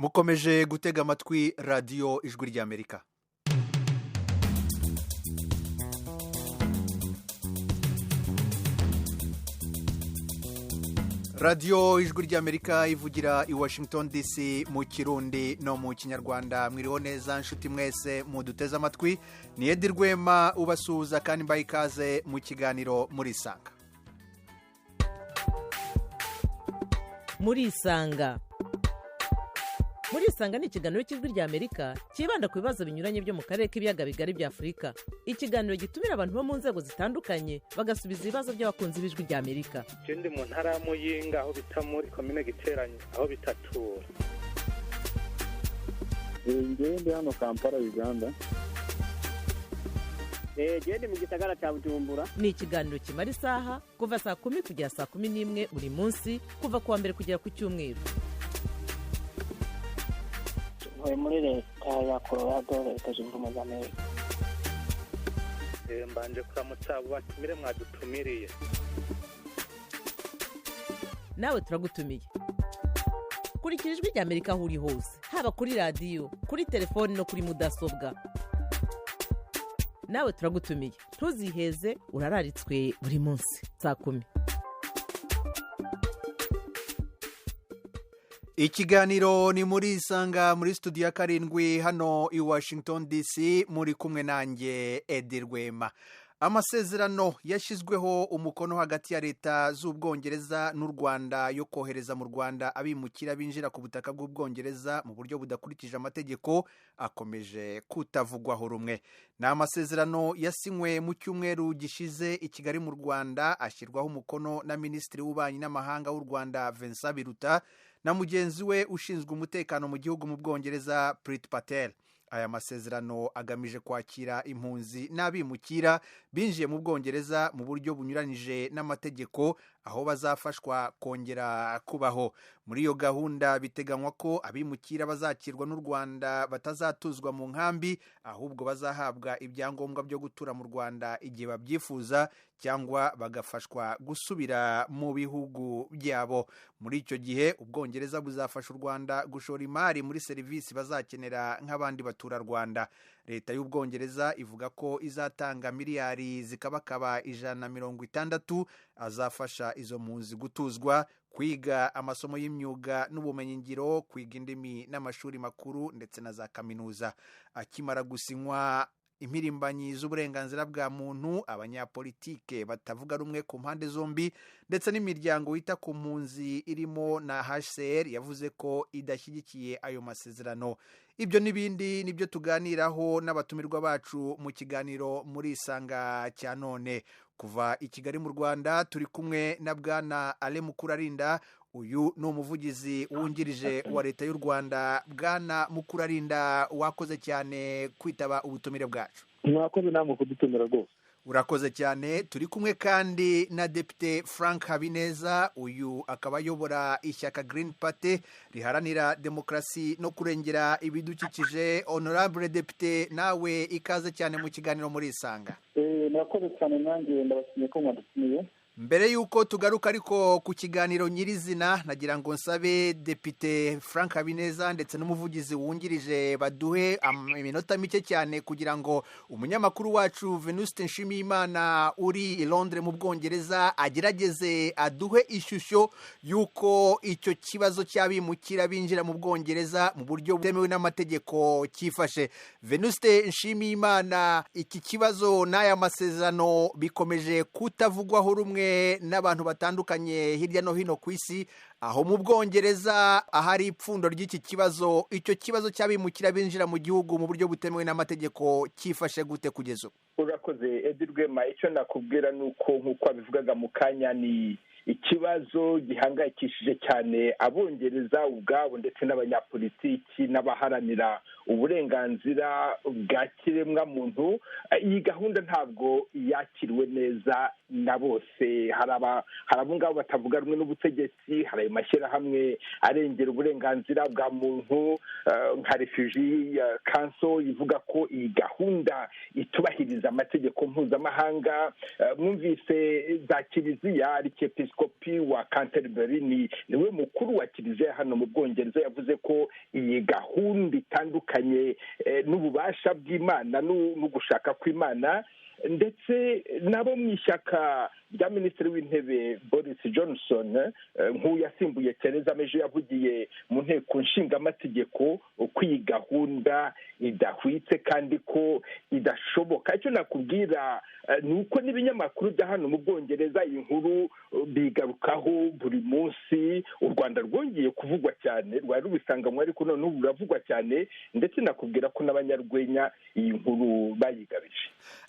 mukomeje gutega amatwi radiyo ijwi ry'Amerika. radiyo ijwi ry'Amerika ivugira i Washington DC mu Kirundi no mu Kinyarwanda. Mwiriho neza nshuti mwese muduteze amatwi, ni Edi Rwema ubasuhuza kandi mbaha ikaze mu kiganiro Murisanga. Murisanga ni ikiganiro cy'ijwi ry'Amerika kibanda ku bibazo binyuranye byo mu karere k'ibiyaga bigari bya Afurika. Ikiganiro gitumira abantu bo mu nzego zitandukanye bagasubiza ibibazo by'abakunzi b'ijwi ry'Amerika. Ndi mu ntara ya Muyinga aho bita muri komine Giteranyi aho bitatura. Ndi hano Kampala Uganda. Ndi mu gisagara cya Bujumbura. Ni ikiganiro kimara isaha kuva saa 10 kugera saa 11 buri munsi kuva kuwa mbere kugera ku cyumweru. Muri leta ya Colorado, leta zunze ubumwe za Amerika. Mbanje kuramutsa abo batumire mwadutumiriye. Nawe turagutumiye. Kurikira ijwi ry'Amerika aho uri hose, haba kuri radiyo, kuri telefoni no kuri mudasobwa. Nawe turagutumiye, ntuziheze, urararitswe buri munsi saa 10. Ikiganiro ni Murisanga muri studio ya 7 hano i Washington DC, muri kumwe nanjye Edi Rwema. Amasezerano yashyizweho umukono hagati ya leta z'Ubwongereza n'u Rwanda yo kohereza mu Rwanda abimukira binjira ku butaka bw'Ubwongereza mu buryo budakurikije amategeko akomeje kutavugwaho rumwe. Ni amasezerano yasinywe mu cyumweru gishize i Kigali mu Rwanda, ashyirwaho umukono na Minisitiri w'Ububanyi n'Amahanga w'u Rwanda Vincent Biruta na mugenzi we ushinzwe umutekano mu gihugu mu Bwongereza Priti Patel. Aya masezerano agamije kwakira impunzi n'abimukira binjiye mu Bwongereza mu buryo bunyuranije n'amategeko, aho bazafashwa kongera kubaho. Muri iyo gahunda biteganywa ko abimukira bazakirwa n'u Rwanda batazatuzwa mu nkambi, ahubwo bazahabwa ibyangombwa byo gutura mu Rwanda igihe babyifuza, cyangwa bagafashwa gusubira mu bihugu byabo. Muri icyo gihe Ubwongereza buzafasha u Rwanda gushora imari muri serivisi bazakenera nk'abandi baturarwanda. Leta y'Ubwongereza ivuga ko izatanga miliyari zikabakaba 160 azafasha izo mpunzi gutuzwa, kwiga amasomo y'imyuga n'ubumenyingiro, kwiga indimi n'amashuri makuru ndetse na za kaminuza. Akimara gusinywa impirimbanyi z'uburenganzira bwa muntu, abanyapolitike batavuga rumwe ku mpande zombi ndetse n'imiryango yita ku mpunzi irimo na HCR yavuze ko idashyigikiye ayo masezerano. Ibyo n'ibindi nibyo tuganiraho n'abatumirwa bacu mu kiganiro Murisanga cya none. Kuva i Kigali mu Rwanda turi kumwe na Bwana Ale Mukurarinda. Uyu ni umuvugizi wungirije wa leta y'u Rwanda. Bwana Mukurarinda, wakoze cyane kwitaba ubutumire bwacu. Mwakoze namwe kudutumira rwose. Urakoze cyane. Turi kumwe kandi na Depite Frank Habineza. Uyu akaba ayobora ishyaka Green Party riharanira demokarasi no kurengera ibidukikije. Honorable Depite, nawe ikaze cyane mu kiganiro Murisanga. Mwakoze cyane, nanjye ndabashimiye ko mwadutumiye. Mbere yuko tugaruka ariko ku kiganiro nyirizina, nagira ngo nsabe Depite Frank Habineza ndetse n'umuvugizi wungirije baduhe iminota mike cyane kugira ngo umunyamakuru wacu Venuste Nshimiyimana uri i Londres mu Bwongereza agerageze aduhe ishusho y'uko icyo kibazo cy'abimukira binjira mu Bwongereza mu buryo bwemewe n'amategeko cyifashe. Venuste Nshimiyimana, iki kibazo n'aya masezerano bikomeje kutavugwaho rumwe n'abantu batandukanye hirya no hino ku isi. Aho mu Bwongereza ahari ipfundo ry'iki kibazo, icyo kibazo cy'abimukira binjira mu gihugu mu buryo butemewe n'amategeko cyifashe gute kugeza ubu? Urakoze Edi Rwema, icyo nakubwira ni uko nk'uko abivugaga mu kanya, ni ikibazo gihangayikishije cyane Abongereza ubwabo ndetse n'abanyapolitiki n'abaharanira uburenganzira bwa kiremwa muntu. Iyi gahunda ntabwo yakiriwe neza na bose. Hari abo ngabo batavuga rumwe n'ubutegetsi, hari mashyirahamwe arengera uburenganzira bwa muntu nka Refugee Council ivuga ko iyi gahunda itubahiriza amategeko mpuzamahanga. Mwumvise za kiliziya, arikepiskopi wa Canterbury niwe mukuru wa kiliziya hano mu Bwongereza, yavuze ko iyi gahunda itandukanye n'ububasha bw'Imana no gushaka kw'Imana, ndetse nabo mu ishyaka rya minisitiri w'intebe Boris Johnson nk'uyu yasimbuye Theresa May yavugiye mu nteko nshingamategeko ko iyi gahunda idahwitse kandi ko idashoboka. Icyo nakubwira ni uko n'ibinyamakuru bya hano mu Bwongereza iyi nkuru bigarukaho buri munsi. U Rwanda rwongeye kuvugwa cyane, rwari rubisanganywe ariko none ubu ruravugwa cyane, ndetse nakubwira ko n'abanyarwenya iyi nkuru bayigabije.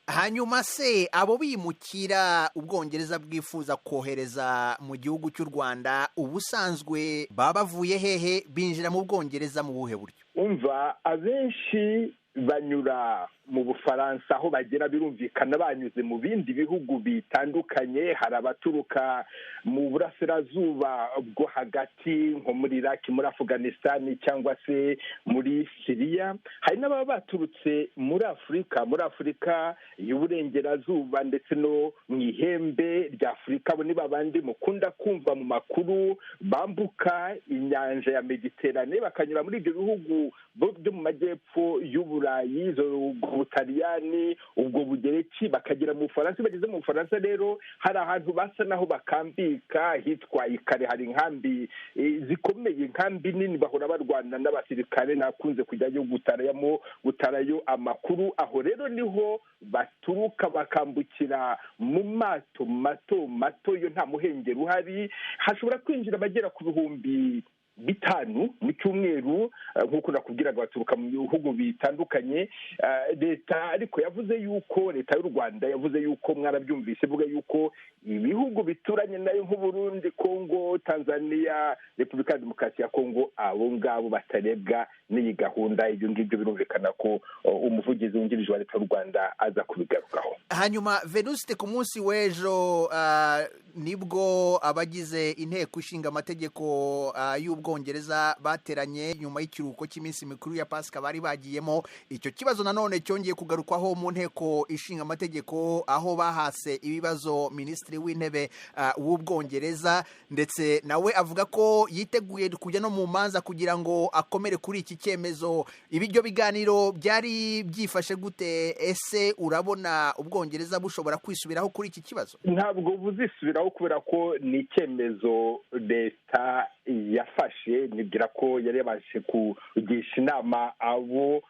Hanyuma se abo bimukira Ubwongereza bwifuza kohereza mu gihugu cy'u Rwanda ubusanzwe baba bavuye hehe, binjira mu Bwongereza mu buhe buryo? Umva, abenshi banyura mu Bufaransa, aho bagera birumvikana banyuze mu bindi bihugu bitandukanye. Hari abaturuka mu burasirazuba bwo hagati nko muri Iraq, muri Afghanistan cyangwa se muri Syria. Hari n'ababa baturutse muri Afurika y'uburengerazuba ndetse no mu ihembe rya Afurika. Abo ni babandi mukunda kumva mu makuru bambuka inyanja ya Mediterane bakanyura muri ibyo bihugu byo mu majyepfo y'Uburayi, Ubutaliyani, ubwo Bugereki, bakagera mu Bufaransa. Bageze mu Bufaransa rero hari ahantu basa naho bakambika hitwa Ikare. Hari inkambi zikomeye, inkambi nini, bahora barwana n'abasirikare. Nakunze kujyayo gutarayo amakuru. Aho rero niho baturuka bakambukira mu mato mato yo nta muhengeri uhari. Hashobora kwinjira abagera ku bihumbi 5 mu cyumweru, nk'uko nakubwiraga, baturuka mu bihugu bitandukanye. Leta ariko yavuze yuko, leta y'u Rwanda yavuze yuko, mwarabyumvise, ivuga yuko ibihugu bituranye nayo nk'Uburundi, Kongo, Tanzania, Repubulika ya Demokarasi ya Kongo, abo ngabo batarebwa n'iyi gahunda. Ibyo ngibyo birumvikana ko umuvugizi wungirije wa leta y'u Rwanda aza kubigarukaho. Hanyuma Venuste, ku munsi w'ejo nibwo abagize inteko ishinga amategeko y'Ubwongereza bateranye nyuma y'ikiruhuko cy'iminsi mikuru ya Pasika bari bagiyemo. Icyo kibazo nanone cyongeye kugarukwaho mu nteko ishinga amategeko, aho bahase ibibazo minisitiri w'intebe w'Ubwongereza, ndetse nawe avuga ko yiteguye kujya no mu manza kugira ngo akomere kuri iki cyemezo. Ibyo biganiro byari byifashe gute? Ese urabona Ubwongereza bushobora kwisubiraho kuri iki kibazo? Ntabwo buzisubiraho kubera ko ni icyemezo leta yafashe. Nibwira ko yari yabashe kugisha inama abo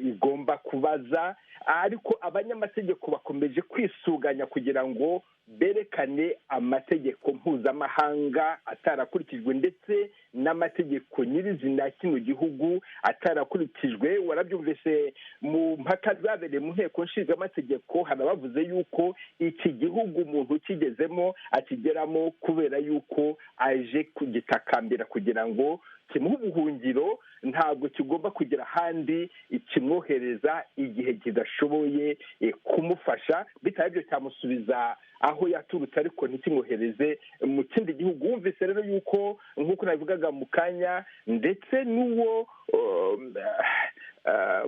igomba kubaza, ariko abanyamategeko bakomeje kwisuganya kugira ngo berekane amategeko mpuzamahanga atarakurikijwe ndetse n'amategeko nyirizina ya kino gihugu atarakurikijwe. Warabyumvise mu mpaka zabereye mu nteko nshingamategeko, hari abavuze yuko iki gihugu umuntu ukigezemo akigeramo kubera yuko aje kugitakambira kugira ngo kimuha ubuhungiro, ntabwo kigomba kugira ahandi ikimwohereza igihe kidashoboye kumufasha. Bitari byo cyamusubiza aho yaturutse ariko ntikimwohereze mu kindi gihugu. Wumvise rero yuko, nk'uko nabivugaga mu kanya, ndetse n'uwo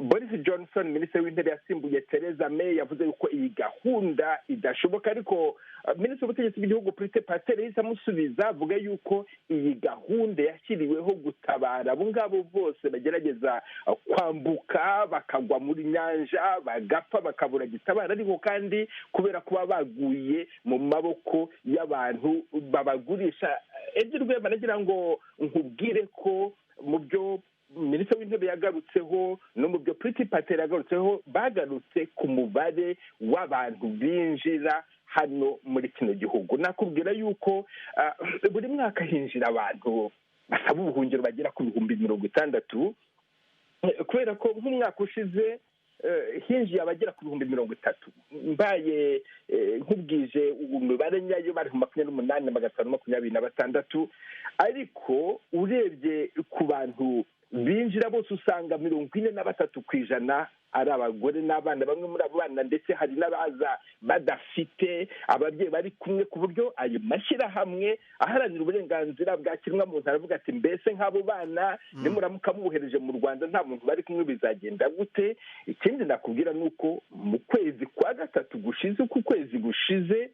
Boris Johnson, minisitiri w'intebe yasimbuye Theresa May, yavuze yuko iyi gahunda idashoboka. Ariko minisitiri w'ubutegetsi bw'igihugu Priti Patel yahise amusubiza, avuga yuko iyi gahunda yashyiriweho gutabara abo ngabo bose bagerageza kwambuka bakagwa muri nyanja bagapfa bakabura gitabara, ariko kandi kubera kuba baguye mu maboko y'abantu babagurisha. Rwema, nagira ngo nkubwire ko mu byo minisitiri w'intebe yagarutseho no mu byo Priti Patel yagarutseho, bagarutse ku mubare w'abantu binjira hano muri kino gihugu. Nakubwira yuko buri mwaka hinjira abantu basaba ubuhungiro bagera ku 60,000, kubera ko nk'umwaka ushize hinjiye abagera ku 30,000. Mbaye nkubwije umubare nyayo bari 28,526, ariko urebye ku bantu binjira bose usanga 43% ari abagore n'abana, bamwe muri abo bana ndetse hari n'abaza badafite ababyeyi bari kumwe, ku buryo ayo mashyirahamwe aharanira uburenganzira bwa kiremwamuntu aravuga ati mbese nk'abo bana nimuramuka mubohereje mu Rwanda nta muntu bari kumwe bizagenda gute. Ikindi nakubwira ni uko mu kwezi kwa gatatu gushize, uko ukwezi gushize,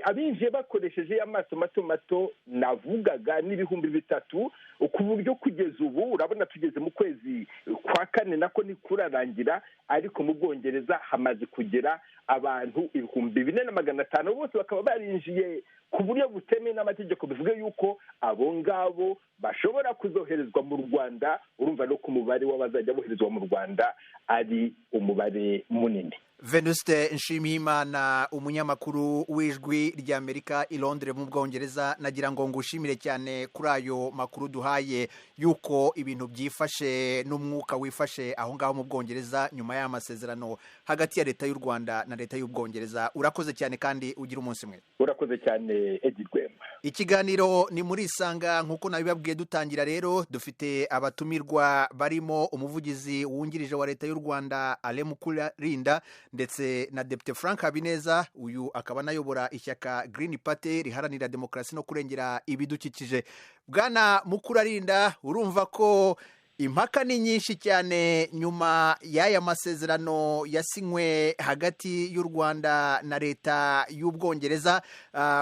abinjiye bakoresheje y'amaso mato mato navugaga n'ibihumbi 3, ku buryo kugeza ubu urabona tugeze mu kwezi kwa kane nako nikurarangira, ariko mu Bwongereza hamaze kugera abantu 4,500 bose bakaba barinjiye ku buryo butemewe n'amategeko, bivuga yuko abo ngabo bashobora kuzoherezwa mu Rwanda. Urumva no ku mubare w'abazajya boherezwa mu Rwanda ari umubare munini. Venuste Nshimiyimana, umunyamakuru w'Ijwi ry'Amerika i Londres mu Bwongereza, nagira ngo ngushimire cyane kuri ayo makuru duhaye yuko ibintu byifashe n'umwuka wifashe aho ngaho mu Bwongereza nyuma y'amasezerano hagati ya leta y'u Rwanda na leta y'Ubwongereza. Urakoze cyane kandi ugira umunsi mwiza. Urakoze cyane Edi Rwema. Ikiganiro ni muri Isanga, nk'uko nabibabwiye dutangira. Rero dufite abatumirwa barimo umuvugizi wungirije wa leta y'u Rwanda Alain Mukurarinda ndetse na Depite Frank Habineza, uyu akaba anayobora ishyaka Green Party riharanira demokarasi no kurengera ibidukikije. Bwana Mukurarinda, urumva ko impaka ni nyinshi cyane nyuma y'aya masezerano yasinywe hagati y'u Rwanda na leta y'Ubwongereza.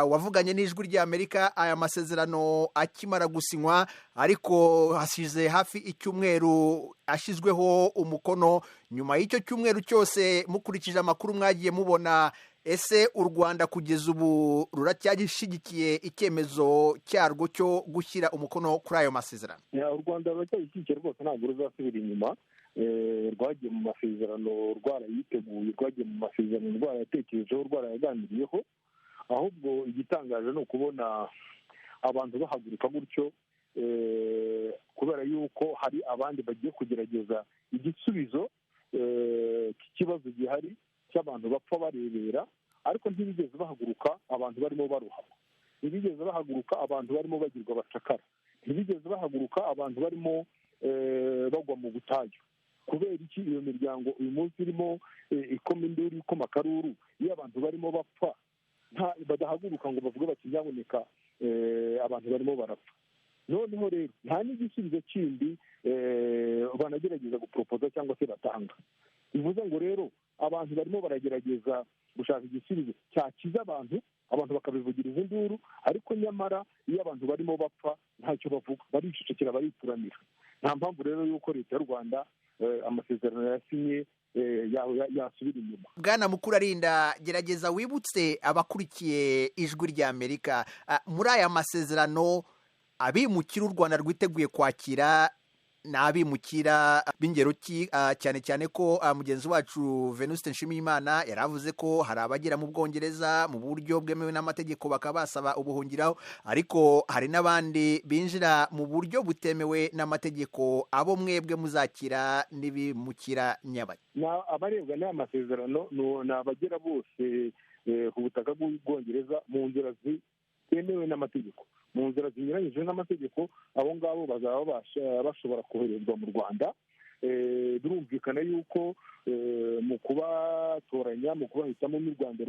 Wavuganye n'Ijwi ry'Amerika aya masezerano akimara gusinywa, ariko hashize hafi icyumweru ashyizweho umukono. Nyuma y'icyo cyumweru cyose, mukurikije amakuru mwagiye mubona, ese u Rwanda kugeza ubu ruracyashyigikiye icyemezo cyarwo cyo gushyira umukono kuri ayo masezerano? U Rwanda ruracyashyigikiye rwose, ntabwo ruzasubira inyuma. Rwagiye mu masezerano rwarayiteguye, rwagiye mu masezerano rwarayatekerejeho, rwarayaganiriyeho. Ahubwo igitangaje ni ukubona abantu bahaguruka gutyo, kubera yuko hari abandi bagiye kugerageza igisubizo cy'ikibazo gihari cy'abantu bapfa barebera, ariko ntibigeze bahaguruka abantu barimo baruhama, ntibigeze bahaguruka abantu barimo bagirwa abacakara, ntibigeze bahaguruka abantu barimo bagwa mu butayu. Kubera iki iyo miryango uyu munsi irimo ikoma induru, ikoma akaruru, iyo abantu barimo bapfa badahaguruka ngo bavuge bati nyaboneka abantu barimo barapfa? Noneho rero nta n'igisubizo kindi banagerageza guporopoza cyangwa se batanga. Bivuze ngo rero abantu barimo baragerageza gushaka igisubizo cyakiza abantu bakabivugiriza induru, ariko nyamara iyo abantu barimo bapfa ntacyo bavuga, baricecekera, barituramira. Nta mpamvu rero y'uko leta y'u Rwanda amasezerano yasinye yasubira inyuma. Bwana Mukurarinda, gerageza wibutse abakurikiye Ijwi ry'Amerika, muri aya masezerano abimukira u Rwanda rwiteguye kwakira n'abimukira b'ingero ki, cyane cyane ko mugenzi wacu Venuste Nshimiyimana yaravuze ko hari abagera mu Bwongereza mu buryo bwemewe n'amategeko bakaba basaba ubuhungiraho, ariko hari n'abandi binjira mu buryo butemewe n'amategeko. Abo mwebwe muzakira n'ibimukira nyabaki? Abarebwa n'aya masezerano ni abagera bose ku butaka bw'Ubwongereza mu nzira zitemewe n'amategeko, mu nzira zinyuranyije n'amategeko. Abo ngabo bazaba bashobora koherezwa mu Rwanda. Birumvikana yuko mu kubatoranya, mu kubahitamo n'u Rwanda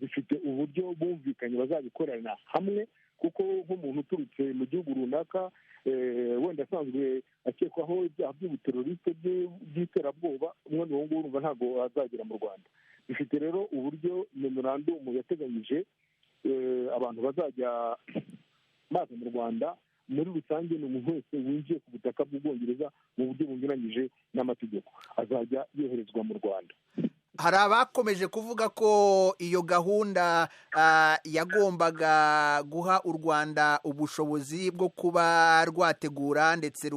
zifite uburyo bumvikanye bazabikorana hamwe, kuko nk'umuntu uturutse mu gihugu runaka wenda asanzwe akekwaho ibyaha by'ubuteroriste by'iterabwoba, umwe uwo nguwo urumva ntabwo azagera mu Rwanda. Bifite rero uburyo memorandumu yateganyije abantu bazajya baza mu Rwanda. Muri rusange ni umuntu wese winjiye ku butaka bw'Ubwongereza mu buryo bunyuranyije n'amategeko azajya yoherezwa mu Rwanda. Hari abakomeje kuvuga ko iyo gahunda yagombaga guha u Rwanda ubushobozi bwo kuba rwategura ndetse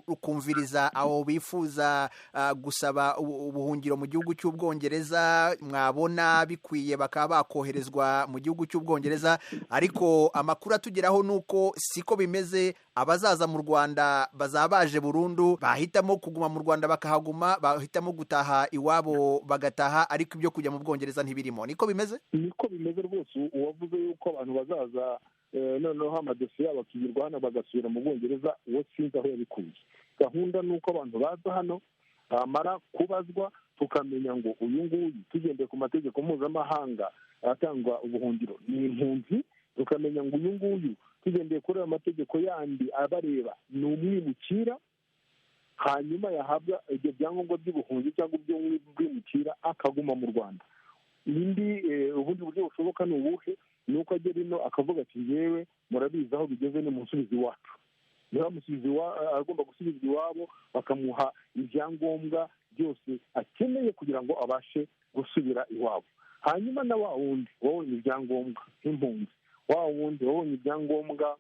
rukumviriza abo bifuza gusaba ubuhungiro mu gihugu cy'Ubwongereza. Mwabona bikwiye bakaba bakoherezwa mu gihugu cy'Ubwongereza, ariko amakuru atugeraho ni uko siko bimeze. Abazaza mu Rwanda bazaba baje burundu, bahitamo kuguma mu Rwanda bakahaguma, bahitamo gutaha iwabo bagataha, ariko ibyo kujya mu Bwongereza ntibirimo. Niko bimeze? Niko bimeze rwose. Uwavuze yuko abantu bazaza noneho amadosiye yabo akigirwa hano bagasubira mu Bwongereza, uwo sinzi aho yabikuye. Gahunda ni uko abantu baza hano hamara kubazwa tukamenya ngo uyu nguyu tugendeye ku mategeko mpuzamahanga atangwa ubuhungiro ni impunzi, tukamenya ngo uyu nguyu tugendeye kuri ayo mategeko yandi abareba ni umwimukira, hanyuma yahabwa ibyo byangombwa by'ubuhunzi cyangwa iby'umwimukira akaguma mu Rwanda. Ubundi buryo bushoboka ni ubuhe? Ni uko agera ino akavuga ati yewe murabizi aho bigeze ni musubizi iwacu. Niba agomba gusubizwa iwabo bakamuha ibyangombwa byose akeneye kugira ngo abashe gusubira iwabo. Hanyuma na wa wundi wabonye ibyangombwa nk'impunzi, wa wundi wabonye ibyangombwa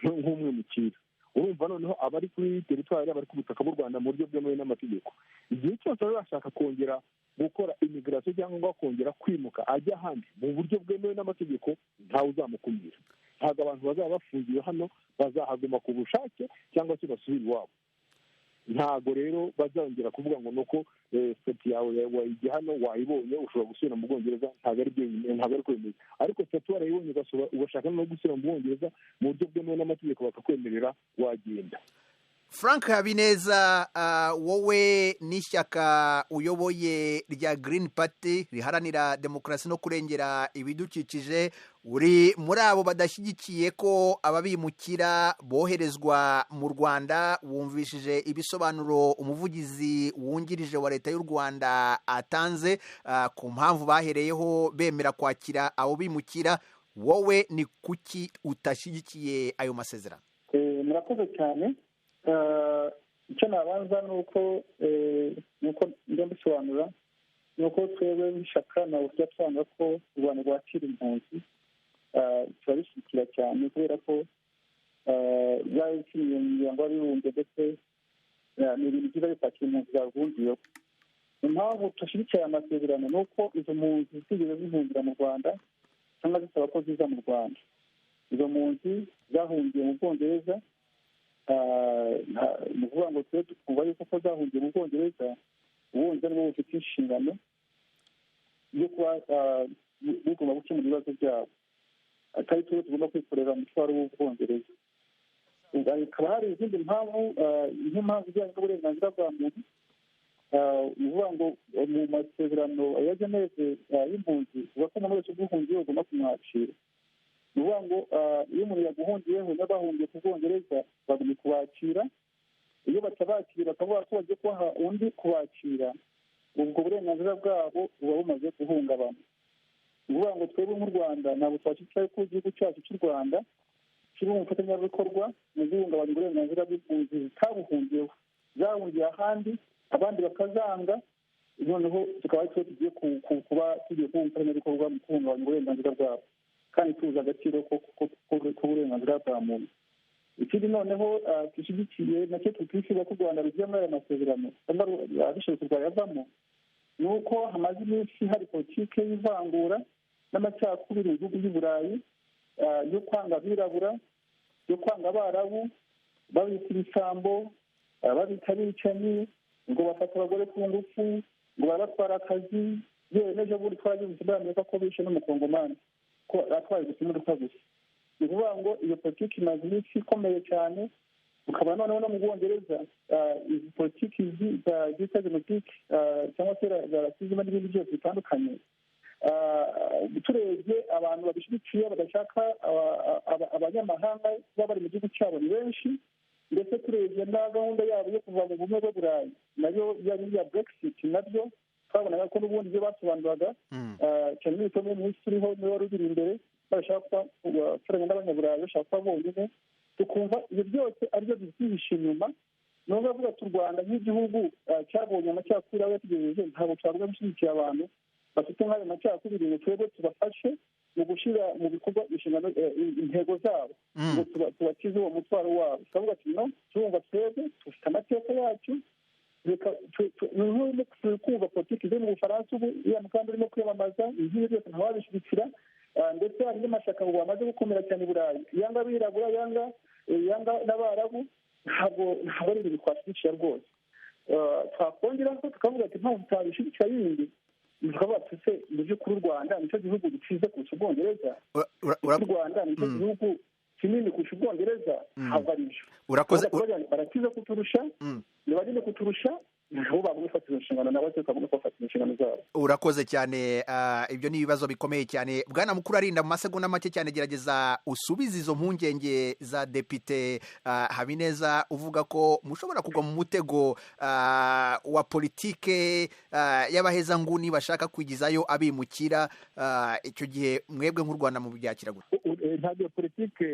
nk'umwimukira, urumva noneho abari kuri teritwari, abari ku butaka bw'u Rwanda mu buryo bwemewe n'amategeko, igihe cyose baba bashaka kongera gukora imigirasiyo cyangwa kongera kwimuka ajya ahandi mu buryo bwemewe n'amategeko, ntawe uzamukumira. Ntabwo abantu bazaba bafungiwe hano bazahaguma ku bushake cyangwa se basubire iwabo. Ntabwo rero bazongera kuvuga ngo nuko sitati yawe wayijya hano wayibonye ushobora gusubira mu Bwongereza, ntabwo ari kwemeza. Ariko sitati warayibonye ugashaka no gusubira mu Bwongereza mu buryo bwemewe n'amategeko bakakwemerera, wagenda. Frank Habineza, wowe n'ishyaka uyoboye rya Green Party riharanira demokarasi no kurengera ibidukikije, uri muri abo badashyigikiye ko ababimukira boherezwa mu Rwanda. Wumvishije ibisobanuro umuvugizi wungirije wa leta y'u Rwanda atanze ku mpamvu bahereyeho bemera kwakira abo bimukira. Wowe ni kuki utashyigikiye ayo masezerano? Murakoze cyane. Icyo nabanza ni uko njya mbisobanura, ni uko twebwe nk'ishyaka ntabwo tujya dusobanura ko u Rwanda rwakira impunzi. Turabishyigikira cyane kubera ko byaba bikiriye mu miryango y'abibumbye ndetse ni ibintu byiza bipakira impunzi zavungiyeho. Impamvu dushyigikiye aya masezerano ni uko izo mpunzi zitigeze zihungira mu Rwanda cyangwa zisaba ko ziza mu Rwanda. Izo mpunzi zahungiye mu Bwongereza. Ni ukuvuga ngo twe twumva yuko ko zahungiye mu Bwongereza, ubundi ari bo bufite inshingano yo kuba bugomba gukemura ibibazo byabo, atari twe tugomba kwikorera umutwaro w'Ubwongereza. Hakaba hari izindi mpamvu nk'impamvu ijyanye n'uburenganzira bwa muntu. Ni ukuvuga ngo mu masezerano ya Geneve y'impunzi uvuga ko umuntu wese uguhungiye ugomba kumwakira. Ni ukuvuga ngo iyo umuntu yaguhungiyeho n'abahungiye ku Bwongereza bagomba kubakira. Iyo batabakira bakavuga ko bagiye kubaha undi kubakira, ubwo burenganzira bwabo buba bumaze guhungabana. Ni ukuvuga ngo twebwe nk'u Rwanda ntabwo twashyigikiye ko igihugu cyacu cy'u Rwanda kiri mu bufatanyabikorwa mu guhungabanya uburenganzira bw'impunzi zitabuhungiyeho, zahungiye ahandi abandi bakazanga, noneho tukaba ari twe tugiye kuba tugiye kuba umufatanyabikorwa mu guhungabanya uburenganzira bwabo kandi tuzi agaciro k'uburenganzira bwa muntu. Ikindi noneho dushyigikiye nacyo tukishyura ko u Rwanda rugiye muri aya masezerano cyangwa bishoboka rwayavamo, ni uko hamaze iminsi hari politiki y'ivangura n'amacakubiri mu bihugu by'i Burayi yo kwanga abirabura, yo kwanga abarabu, babita ibisambo, babita abicanyi, ngo bafata abagore ku ngufu, ngo babatwara akazi. Yewe n'ejo bundi twagize muri Amerika ko bishe n'umukongomani ko atwaye gusa. Ni ukuvuga ngo iyo politiki imaze iminsi ikomeye cyane. Ukaba noneho no mu Bwongereza izi politiki zita genotike cyangwa se za rasizima n'ibindi byose bitandukanye, turebye abantu babishyigikiye badashaka abanyamahanga kuba bari mu gihugu cyabo ni benshi, ndetse turebye na gahunda yabo yo kuva mu bumwe bw'Uburayi nayo yari iya Brexit, nabyo twabonaga ko n'ubundi ibyo basobanuraga cyane n'ibitabo mu isi turiho niwe wari ubiri imbere, bashaka kuba abaturage n'abanyaburayi bashaka kuba bonyine, tukumva ibyo byose aribyo byihishe inyuma. Ni ukuvuga ati u Rwanda nk'igihugu cyabonye amacakubiri aho yategereje, ntabwo twavuga gushyigikira abantu bafite nk'ayo macakubiri ngo twebwe tubafashe mu gushyira mu bikorwa inshingano intego zabo ngo tubakize uwo mutwaro wabo. Turavuga ati no, turumva twebwe dufite amateka yacu. Turi kumva politiki zo mu Bufaransa ubu iriya mukanda urimo kwiyamamaza, igihe byose ntawabishyigikira, ndetse hari n'amashyaka ngo bamaze gukomera cyane i Burayi, yanga abirabura, yanga n'abarabu. Ntabwo ari ibintu twashyigikira rwose. Twakongeraho tukavuga ati impamvu tutabishyigikira yindi, tukavuga ati se mu by'ukuri u Rwanda nicyo gihugu gikize kurusha Ubwongereza. U Rwanda nicyo gihugu kinini kurusha ubwongereza ntabwo ari byo. urakoze barakiza kuturusha, ni banini kuturusha, nabo bagomba gufata izo nshingano, nabo bagomba gufata inshingano zabo. urakoze cyane. Ibyo ni ibibazo bikomeye cyane. Bwana Mukurarinda, mu masegonda make cyane gerageza usubize izo mpungenge za Depite Habineza uvuga ko mushobora kugwa mu mutego wa politike y'abahezanguni bashaka kwigizayo abimukira. Icyo gihe mwebwe nk'u Rwanda mu byakira gute? ntabwo politike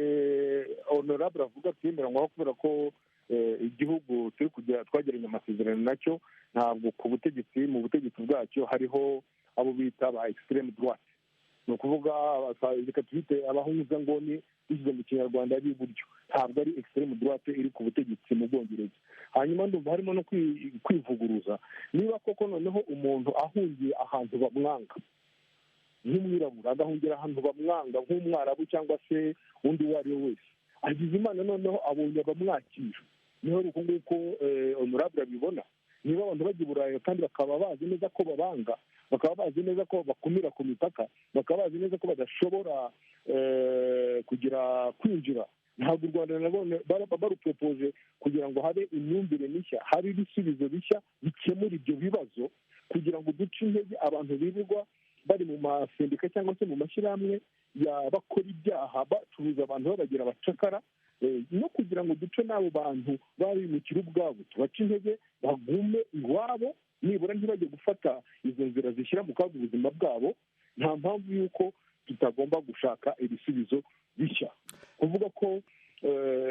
honorable avuga twemeranywaho kubera ko igihugu turi kujya twagiranye amasezerano nacyo, ntabwo ku butegetsi mu butegetsi bwacyo hariho abo bita ba extreme droite, ni ukuvuga reka twite abahuzanguni bishyize mu kinyarwanda b'iburyo, ntabwo ari extreme droite iri ku butegetsi mu Bwongereza. Hanyuma ndumva harimo no kwivuguruza, niba koko noneho umuntu ahungiye ahantu bamwanga nk'umwirabura, agahungira ahantu bamwanga nk'umwarabu cyangwa se undi uwo ari we wese, agize Imana noneho abonye abamwakira, niho uko nguko honorable abibona. Niba abantu bajya i Burayi kandi bakaba bazi neza ko babanga, bakaba bazi neza ko bakumira ku mipaka, bakaba bazi neza ko badashobora kugira kwinjira, ntabwo u Rwanda nabone barupropoje kugira ngo habe imyumvire mishya, habe ibisubizo bishya bikemura ibyo bibazo, kugira ngo duce intege abantu birirwa bari mu masendika cyangwa se mu mashyirahamwe bakora ibyaha bacuruza abantu babagira abacakara, no kugira ngo duce n'abo bantu babimukira ubwabo tubace intege bagume iwabo, nibura ntibajye gufata izo nzira zishyira mu kaga ubuzima bwabo. Nta mpamvu y'uko tutagomba gushaka ibisubizo bishya. Kuvuga ko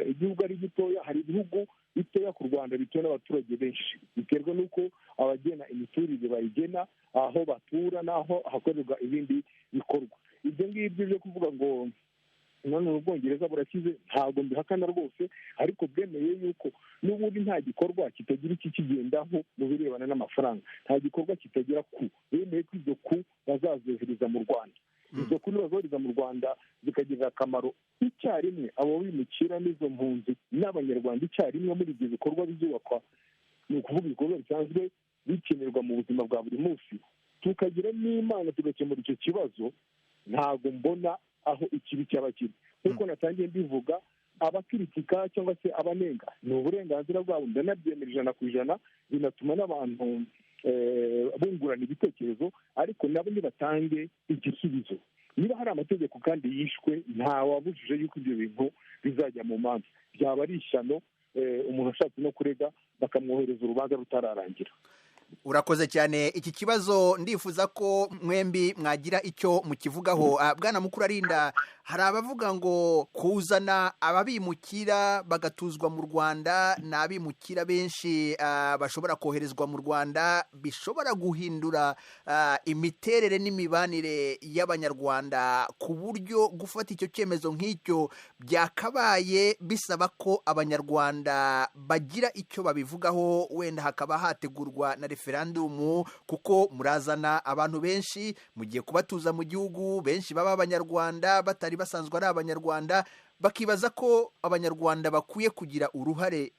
igihugu ari gitoya, hari ibihugu bitoya ku Rwanda bituwe n'abaturage benshi, biterwa n'uko abagena imiturire bayigena aho batura n'aho hakorerwa ibindi bikorwa. Ibyo ngibyo byo kuvuga ngo none Ubwongereza burakize, ntabwo mbihakana rwose, ariko bwemeye yuko n'ubundi nta gikorwa kitagira iki kigendaho mu birebana n'amafaranga, nta gikorwa kitagira ku, bemeye ko izo ku bazazohereza mu Rwanda. Izo ku nibazohereza mu Rwanda zikagirira akamaro icyarimwe abo bimukira n'izo mpunzi n'Abanyarwanda icyarimwe muri ibyo bikorwa bizubakwa, ni ukuvuga ibikorwa bisanzwe bikenerwa mu buzima bwa buri munsi, tukagira n'Imana tugakemura icyo kibazo, ntabwo mbona aho ikibi cyaba kiri. Nk'uko natangiye mbivuga, abakritika cyangwa se abanenga ni uburenganzira bwabo, ndanabyemerera 100%, binatuma n'abantu bungurana ibitekerezo, ariko nabo nibatange igisubizo. Niba hari amategeko kandi yishwe, nta wabujije yuko ibyo bintu bizajya mu manza, byaba ari ishyano umuntu ashatse no kurega bakamwohereza urubanza rutararangira. Urakoze cyane. Iki kibazo ndifuza ko mwembi mwagira icyo mukivugaho. Bwana Mukurarinda, hari abavuga ngo kuzana ababimukira bagatuzwa mu Rwanda, n'abimukira benshi bashobora koherezwa mu Rwanda, bishobora guhindura imiterere n'imibanire y'Abanyarwanda, ku buryo gufata icyo cyemezo nk'icyo byakabaye bisaba ko Abanyarwanda bagira icyo babivugaho, wenda hakaba hategurwa na referandumu, kuko murazana abantu benshi, mugiye kubatuza mu gihugu, benshi baba Abanyarwanda batari basanzwe ari Abanyarwanda, bakibaza ko Abanyarwanda bakwiye kugira uruhare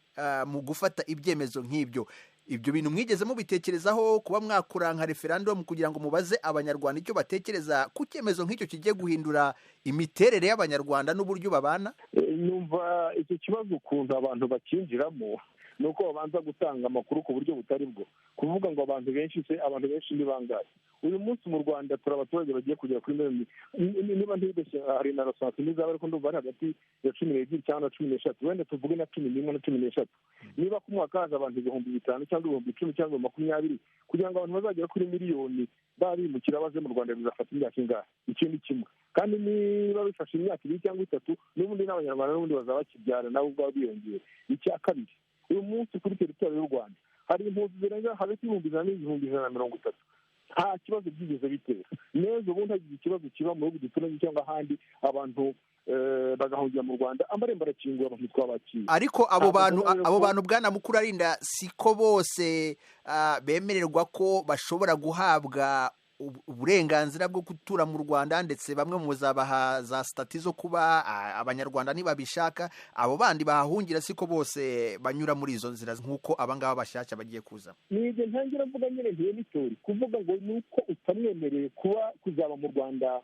mu gufata ibyemezo nk'ibyo. Ibyo bintu mwigeze mubitekerezaho, kuba mwakora nka referandumu kugira ngo mubaze Abanyarwanda icyo batekereza ku cyemezo nk'icyo kigiye guhindura imiterere y'Abanyarwanda n'uburyo babana? Numva icyo kibazo ukuntu abantu bakinjiramo ni uko babanza gutanga amakuru ku buryo butari bwo, kuvuga ngo abantu benshi ni bangahe. Uyu munsi mu Rwanda turi abaturage bagiye kugera kuri miliyoni, niba ntibeshye hari na rosansi n'izaba, ariko ndumva ari hagati ya 12 cyangwa 13, wenda tuvuge na 11 na 13. Niba ku mwaka haza abantu 5,000 cyangwa 10,000 cyangwa 20, kugira ngo abantu bazagera kuri miliyoni babimukira baze mu Rwanda bizafata imyaka ingahe? Icyo ni kimwe. Kandi niba bifashe imyaka 2 cyangwa 3, n'ubundi n'Abanyarwanda n'ubundi bazaba bakibyara nabo ubwabo biyongera. Icya kabiri, uyu munsi kuri teritwari y'u Rwanda hari impunzi zirenga hagati y'100,000 nta kibazo byigeze bitera. Neza ubundi hagize ikibazo kiba mu bihugu duturanye cyangwa ahandi, abantu bagahungira mu Rwanda, amarembo arakingura, abantu twabakira. Ariko abo bantu Bwana Mukurarinda, siko bose bemererwa ko bashobora guhabwa uburenganzira bwo gutura mu Rwanda, ndetse bamwe mu zabaha za stati zo kuba Abanyarwanda nibabishaka. Abo bandi bahahungira siko bose banyura muri izo nzira nk'uko abangaba bashyashya bagiye kuza. Nibyo ntangira mvuga nyine ntiye nitori kuvuga ngo nuko utamwemereye kuba kuzaba mu Rwanda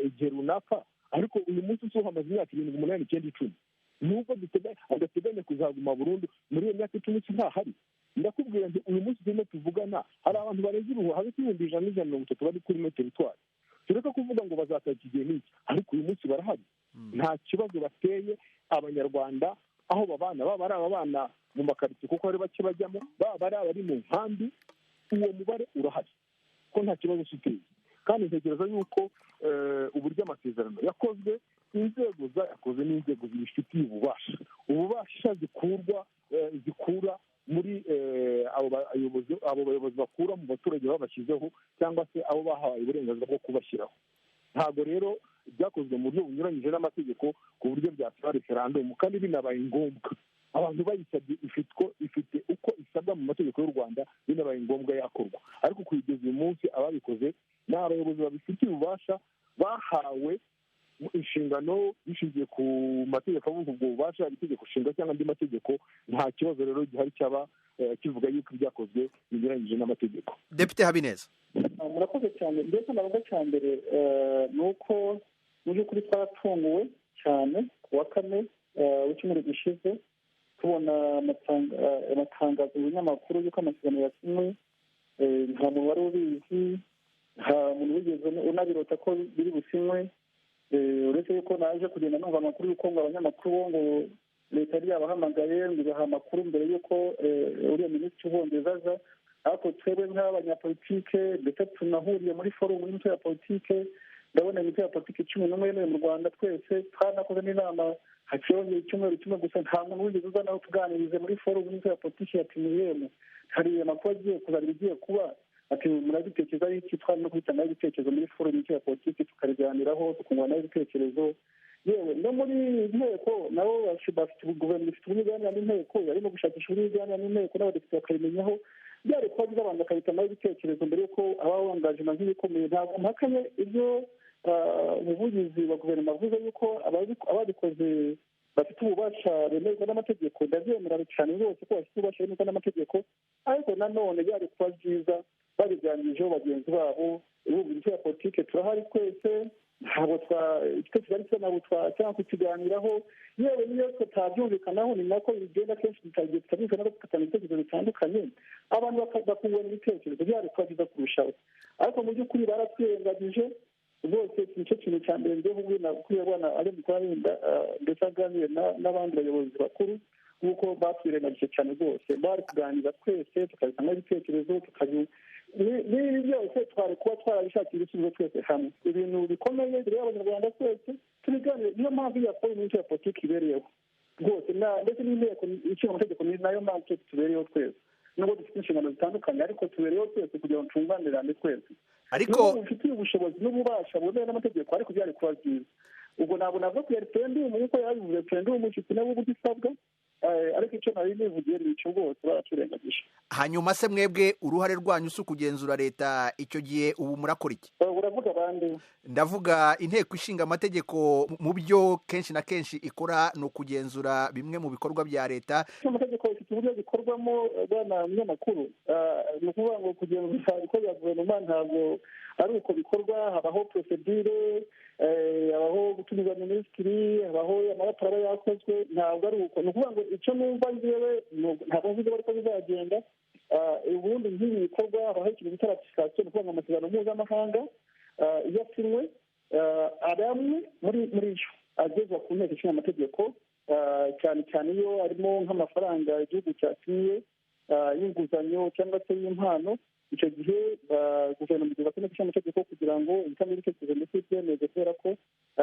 igihe runaka, ariko uyu munsi usoho hamaze imyaka 7, 8, 9, 10 nubwo adateganya kuzaguma burundu muri iyo myaka 10 ntahari. Ndakubwira nti uyu munsi turimo tuvugana hari abantu barenze uruhu hagati y'ibihumbi 100 na 130 bari kuri ino teritwari. tureke kuvuga ngo bazataka igihe n'iki, ariko uyu munsi barahari. Nta kibazo bateye abanyarwanda aho babana, baba ari ababana mu makaritsiye kuko ari bake bajyamo, baba ari abari mu nkambi, uwo mubare urahari ko nta kibazo kiteye. Kandi ntekereza yuko uburyo amasezerano yakozwe, inzego zayakoze n'inzego zibifitiye ububasha zikura muri abo bayobozi bakura mu baturage babashyizeho cyangwa se abo bahawe uburenganzira bwo kubashyiraho. Ntabwo rero byakozwe mu buryo bunyuranyije n'amategeko ku buryo byatwara referandumu, kandi binabaye ngombwa abantu bayisabye ifite uko isabwa mu mategeko y'u Rwanda, binabaye ngombwa yakorwa. Ariko kugeza uyu munsi ababikoze ni abayobozi babifitiye ububasha bahawe inshingano bishingiye ku mategeko avuga ubwo bubasha, itegeko nshinga cyangwa andi mategeko. Nta kibazo rero gihari cyaba kivuga yuko ibyakozwe binyuranyije n'amategeko. Depite Habineza. Murakoze cyane. Mbese navuga cya mbere ni uko mu by'ukuri twaratunguwe cyane ku wa kane w'icyumweru gishize tubona amatangazo mu binyamakuru y'uko amasezerano yasinywe. Nta muntu wari ubizi, nta muntu wigeze unabirota ko biri businywe, uretse yuko naje kugenda numva amakuru y'uko ngo abanyamakuru bo ngo leta yari yabahamagaye ngo ibaha amakuru mbere y'uko uriya minisitiri w'ubwongereza aza. Ariko twebwe nk'abanyapolitike ndetse tunahuriye muri forumu y'imitwe ya politike, ndabona imitwe ya politike 11 yemewe mu Rwanda, twese twanakoze n'inama hakiyongera icyumweru kimwe gusa, nta muntu wigeze uza nawe tuganirize muri forumu y'imitwe ya politike ya PNUM. Hari amakuru agiye kuzabira igiye kuba ati murabitekereza iki, twari no kwitanga ibitekerezo muri forumu y'imitwe ya politike tukabiganiraho tukungurana ibitekerezo. Yewe no muri inteko nabo bafite guverinoma ifite ubunyurane n'inteko, yarimo gushakisha ubunyurane n'inteko n'abadepite bakabimenyaho. Byari kuba byiza abantu bakabitamo ibitekerezo mbere y'uko abawangaje amazi bikomeye. Ntabwo mpakanye ibyo umuvugizi wa guverinoma avuze yuko ababikoze bafite ububasha bemerwa n'amategeko, ndabyemera cyane rwose ko bafite ububasha bemerwa n'amategeko. Ariko nanone byari kuba byiza babiganirijeho bagenzi babo. Ubu imitwe ya politike turahari twese, ntabwo igitekerezo ari cyo ntabwo cyangwa kukiganiraho. Yewe niyo tutabyumvikanaho ni nako bigenda kenshi, tutagiye tutabikana no gufatana ibitekerezo bitandukanye, abantu bakungurana ibitekerezo, byari kuba byiza kurushaho. Ariko mu by'ukuri baratwirengagije rwose. Nicyo kintu cya mbere ngiye kubwira kuri abana ari mu kubarinda ndetse aganire n'abandi bayobozi bakuru, nk'uko batwirengagije cyane rwose. Bari kuganira twese tukabitamo ibitekerezo, n'ibi byose twari kuba twarabishakira ibisubizo twese hamwe. Ibintu bikomeye bireba abanyarwanda twese tubiganire. Niyo mpamvu iyo forumu y'inteko ya politiki ibereyeho rwose, ndetse n'inteko ishinga amategeko nayo mpamvu tubereyeho twese. Nubwo dufite inshingano zitandukanye ariko tubereyeho twese kugira ngo twunganirane twese. Ariko bufitiye ubushobozi n'ububasha buzewe n'amategeko, ariko byari kuba byiza. Ubwo ntabwo navuga ko referendumu nk'uko yabivuze, referendumu ifite nabo uburyo isabwa, ariko icyo nari nivugiye ni icyo rwose baraturengagije. Hanyuma se mwebwe uruhare rwanyu si ukugenzura leta, icyo gihe ubu murakora iki? Uravuga abandi? Ndavuga inteko ishinga amategeko. Mu byo kenshi na kenshi ikora ni ukugenzura bimwe mu bikorwa bya leta. Amategeko ifite uburyo bikorwamo bwana munyamakuru. Ni ukuvuga ngo kugenzura ibikorwa bya guverinoma ntabwo ari uko bikorwa. Habaho procedure, habaho gutumiza minisitiri, habaho amaraporo aba yakozwe. Ntabwo ari uko. Ni ukuvuga ngo icyo numva njyewe ntabwo nzi ko bizagenda. Ubundi nk'ibi bikorwa habaho ikintu bita ratifikasiyo, ni ukuvuga ngo amasezerano mpuzamahanga iyo asinywe ari amwe muri yo agezwa ku nteko ishinga amategeko, cyane cyane iyo harimo nk'amafaranga igihugu cyasinye y'inguzanyo cyangwa se y'impano. Icyo gihe guverinoma igeza ku nteko ishinga amategeko kugira ngo ibitamo ibitekerezo ndetse byemeze, kubera ko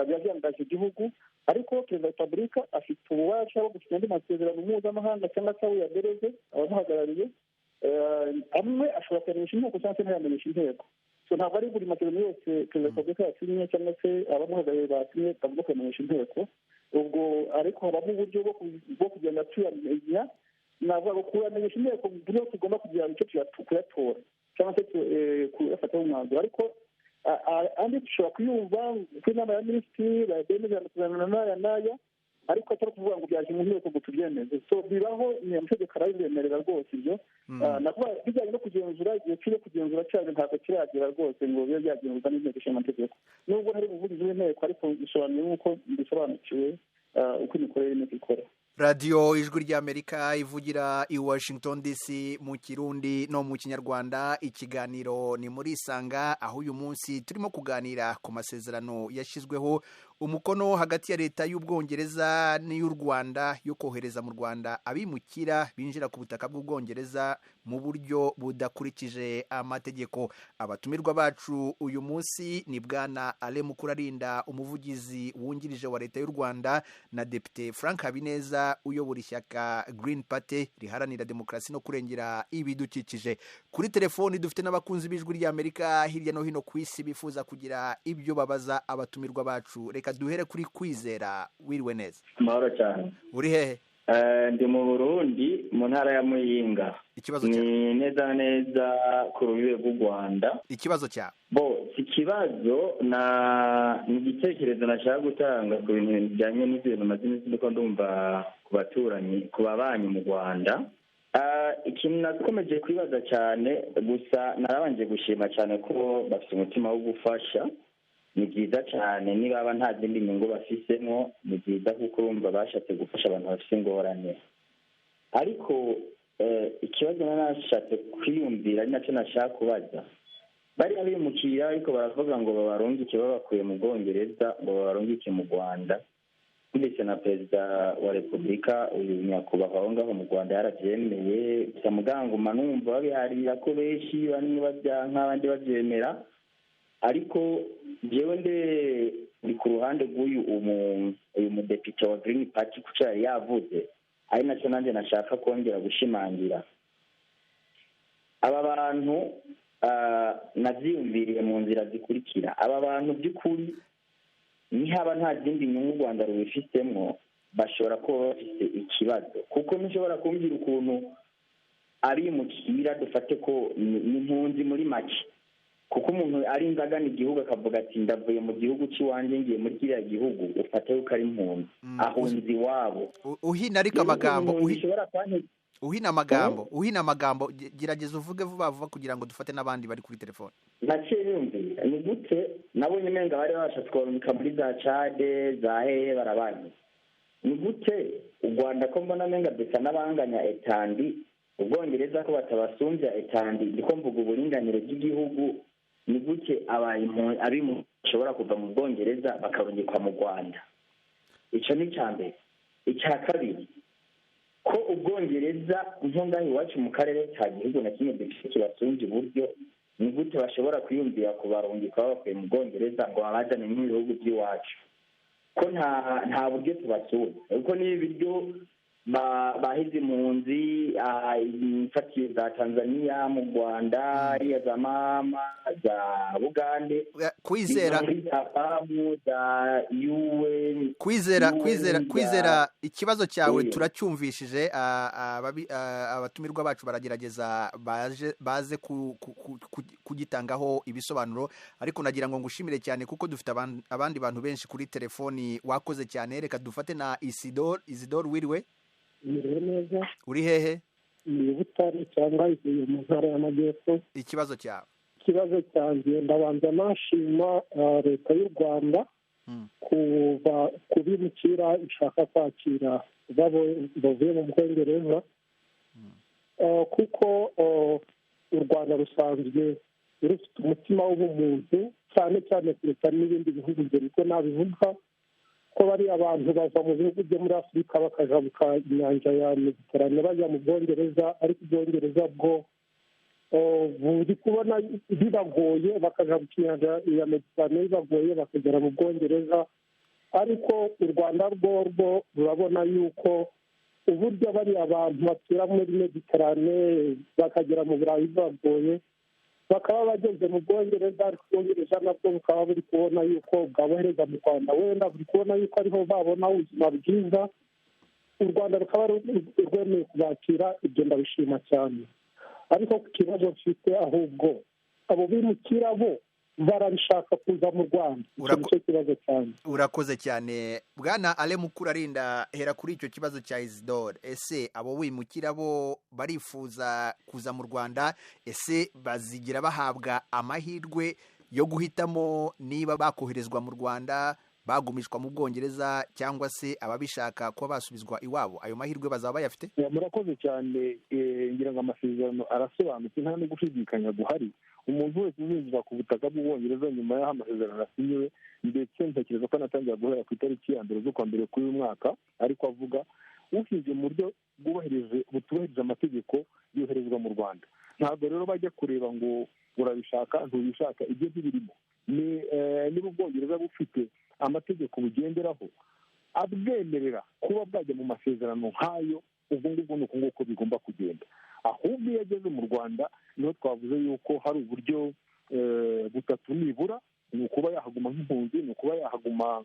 biba byangaje igihugu. Ariko perezida wa repubulika afite ububasha bwo gusinya andi masezerano mpuzamahanga cyangwa se abo yadereze abamuhagarariye. Amwe ashobora kuyamenyesha inteko cyangwa se ntayamenyesha inteko. Ntabwo ari buri masezerano yose perezida wa repubulika yasinye cyangwa se abamuhagarariye basinye bagomba kuyamenyesha inteko. Ubwo ariko habamo uburyo bwo kugenda tuyamenya, navuga ngo kuyamenyesha inteko mu buryo tugomba kugira icyo kuyatora cyangwa se kuyafataho umwanzuro. Ariko andi dushobora kuyumva ku inama ya minisitiri bemeje amasezerano n'aya, ariko atari kuvuga ngo byaje mu nteko ngo tubyemeze. Bibaho, ni amategeko arabibemerera rwose. Ibyo nakuba bijyanye no kugenzura, igihe cyo kugenzura cyane ntabwo kiragera rwose ngo bibe byagenzurwa n'inteko ishinga amategeko. Nubwo hari umuvugizi w'inteko inteko ariko bisobanuye nk'uko bisobanukiwe uko imikorere y'inteko ikora. radiyo ijwi ry'amerika ivugira i washington dc mu kirundi no mu kinyarwanda. Ikiganiro ni muri isanga, aho uyu munsi turimo kuganira ku masezerano yashyizweho umukono hagati ya leta y'ubwongereza n'iy'u Rwanda yo kohereza mu Rwanda abimukira binjira ku butaka bw'ubwongereza mu buryo budakurikije amategeko. Abatumirwa bacu uyu munsi ni bwana Alain Mukurarinda, umuvugizi wungirije wa leta y'u Rwanda, na Depite Frank Habineza uyobora ishyaka Green Party riharanira demokarasi no kurengera ibidukikije. Kuri telefoni dufite n'abakunzi b'ijwi ry'Amerika hirya no hino ku isi bifuza kugira ibyo babaza abatumirwa bacu. Reka duhere kuri Kwizera. Wiriwe neza? Mahoro cyane. Uri hehe? Ndi mu Burundi mu ntara ya Muyinga. Ikibazo ni neza neza ku rubibe rw'u Rwanda. Ikibazo cyawe? Ikibazo ni igitekerezo nashaka gutanga ku bintu bijyanye n'ibintu maze iminsi ndiko ndumva ku baturanyi, ku babanyi mu Rwanda. Ikintu nakomeje kwibaza cyane, gusa narabanje gushima cyane ko bafite umutima wo gufasha. Ni byiza cyane, niba nta zindi nyungu bafisemo ni byiza kuko urumva bashatse gufasha abantu bafite ingorane. Ariko ikibazo nashatse kwiyumvira ari nacyo nashaka kubaza, bari abimukira ariko baravuga ngo babarungike babakuye mu Bwongereza ngo babarungike mu Rwanda, ndetse na perezida wa repubulika uyu nyakubahwa aho ngaho mu Rwanda yarabyemeye. gusa muganguma numva babiharira ko benshi bamwe babyanka abandi babyemera. Ariko jewe ndi ku ruhande rw'uyu mudepite wa Green Party kuko yari yavuze, ari nacyo nanjye nashaka kongera gushimangira. Aba bantu navyiyumviriye mu nzira zikurikira. Aba bantu by'ukuri nihaba nta zindi nyungu u Rwanda rubifitemo, bashobora kuba bafite ikibazo, kuko ntushobora kumbwira ukuntu abimukira dufate ko ni impunzi muri make. Kuko umuntu ari inzagana igihugu akavuga ati ndavuye mu gihugu cy'iwanjye ngiye muri kiriya gihugu, ufate yuko ari impunzi, ahunze iwabo. Uhina ariko amagambo, uhina amagambo, gerageza uvuge vuba vuba kugira ngo dufate n'abandi bari kuri telefone. Naciye yumvira ni gute nabonye menga bari bashatse kuboneka muri za Chade za hehe barabanye. Ni gute u Rwanda ko mbona menga bisa n'abanganya etandi, Ubwongereza ko batabasumbya etandi, ndiko mvuga uburinganire bw'igihugu. Ni gute abashobora kuva mu Bwongereza bakarungikwa mu Rwanda? Icyo ni icya mbere. Icya kabiri, ko Ubwongereza nk'ngaho iwacu mu karere ka gihugu na kimwe gifite kibasumbya uburyo, ni gute bashobora kwiyumvira kubarungika babakuye mu Bwongereza ngo babazane mu bihugu by'iwacu? Ko nta buryo tubasura, kuko niba ibiryo bahize impunzi imfatiye za Tanzania mu Rwanda, iya za mama za Bugande, Kwizera ikibazo cyawe turacyumvishije. Abatumirwa bacu baragerageza baze kugitangaho ibisobanuro, ariko nagira ngo ngushimire cyane kuko dufite abandi bantu benshi kuri telefoni. Wakoze cyane. Reka dufate na Isidore. Wiriwe? neza. Uri hehe? Ni Butare cyangwa mu ntara y'Amajyepfo. Ikibazo cyawe? Ikibazo cyanjye ndabanza nashima leta y'u Rwanda kubimukira ishaka kwakira bavuye mu Bwongereza, kuko u Rwanda rusanzwe rufite umutima w'ubumuntu cyane cyane kureka n'ibindi bihugu dore ko nabivuga ko bari abantu bava mu bihugu byo muri Afurika bakajabuka inyanja ya Mediterane bajya mu Bwongereza, ariko Ubwongereza bwo buri kubona bibagoye bakajabuka inyanja ya Mediterane bibagoye bakagera mu Bwongereza. Ariko u Rwanda rwo rurabona yuko uburyo bari abantu batura muri Mediterane bakagera mu Burayi bibagoye, bakaba bageze mu Bwongereza, ariko Ubwongereza nabwo bukaba buri kubona yuko bwabohereza mu Rwanda, wenda buri kubona yuko ariho babona ubuzima bwiza. U Rwanda rukaba rwemeye kubakira, ibyo ndabishima cyane. Ariko ku kibazo mfite, ahubwo abo bimukira bo barabishaka kuza mu Rwanda. Icyo kibazo cyane. Urakoze cyane Bwana Alain Mukurarinda. Hera kuri icyo kibazo cya Isidore. Ese abo wimukira bo barifuza kuza mu Rwanda? Ese bazigira bahabwa amahirwe yo guhitamo niba bakoherezwa mu Rwanda, bagumishwa mu Bwongereza, cyangwa se ababishaka kuba basubizwa iwabo? Ayo mahirwe bazaba bayafite? Murakoze cyane. Ngira ngo amasezerano arasobanutse, nta no gushidikanya guhari. Umuntu wese uzinjira ku butaka bw'Ubwongereza nyuma y'aho amasezerano asinyiwe, ndetse ntekereza ko anatangira guhera ku itariki ya mbere z'ukwa mbere k'uyu mwaka, ariko avuga ushingiye mu buryo butubahirije amategeko yoherezwa mu Rwanda. Ntabwo rero bajya kureba ngo urabishaka ntubishaka, ibyo ntibirimo. Niba Ubwongereza bufite amategeko bugenderaho abwemerera kuba bwajya mu masezerano nk'ayo, ubwo ngubwo ni uko nguko bigomba kugenda. Ahubwo iyo ageze mu Rwanda niho twavuze yuko hari uburyo butatu nibura: ni ukuba yahaguma nk'impunzi, ni ukuba yahaguma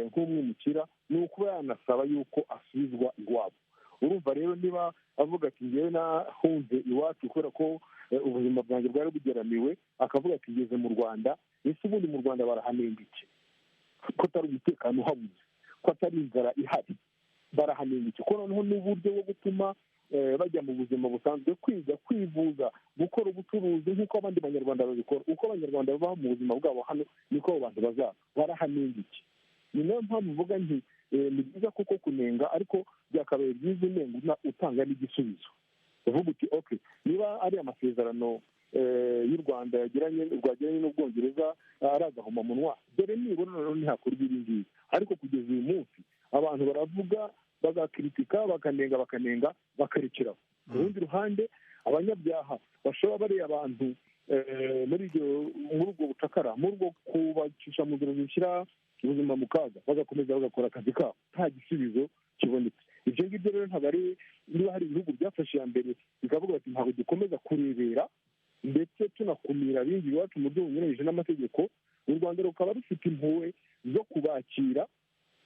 nk'umwimukira, ni ukuba yanasaba yuko asubizwa iwabo. Urumva rero niba avuga ati ngewe nahunze iwacu kubera ko ubuzima bwanjye bwari bugeramiwe, akavuga ati ngeze mu Rwanda, ese ubundi mu Rwanda barahanenga iki? Ko atari umutekano uhabuze, ko atari inzara ihari, barahanenga iki? Ko noneho n'uburyo bwo gutuma bajya mu buzima busanzwe, kwiga, kwivuza, gukora ubucuruzi nk'uko abandi banyarwanda babikora. Uko abanyarwanda baba mu buzima bwabo hano niko abo bantu bazaba. Barahanenga iki? ni nayo mpamvu mvuga nti ni byiza kuko kunenga, ariko byakabaye byiza unenga utanga n'igisubizo. uvuga uti oke, niba ari amasezerano y'u Rwanda rwagiranye n'Ubwongereza ari agahomamunwa, dore nibura noneho ntihakorwa ibi ngibi. Ariko kugeza uyu munsi abantu baravuga, bagakritika, bakanenga bakarekeraho. Ku rundi ruhande abanyabyaha bashobora bariya abantu muri ubwo bucakara, muri ubwo kubacisha mu nzira zishyira ubuzima mu kaga, bagakomeza bagakora akazi kabo nta gisubizo kibonetse. ibyo ngibyo rero ntabwo ari, niba hari ibihugu byafashe iya mbere bikavuga bati ntabwo dukomeza kurebera ndetse tunakumira abinjira iwacu mu buryo bunyuranyije n'amategeko, u Rwanda rukaba rufite impuhwe zo kubakira,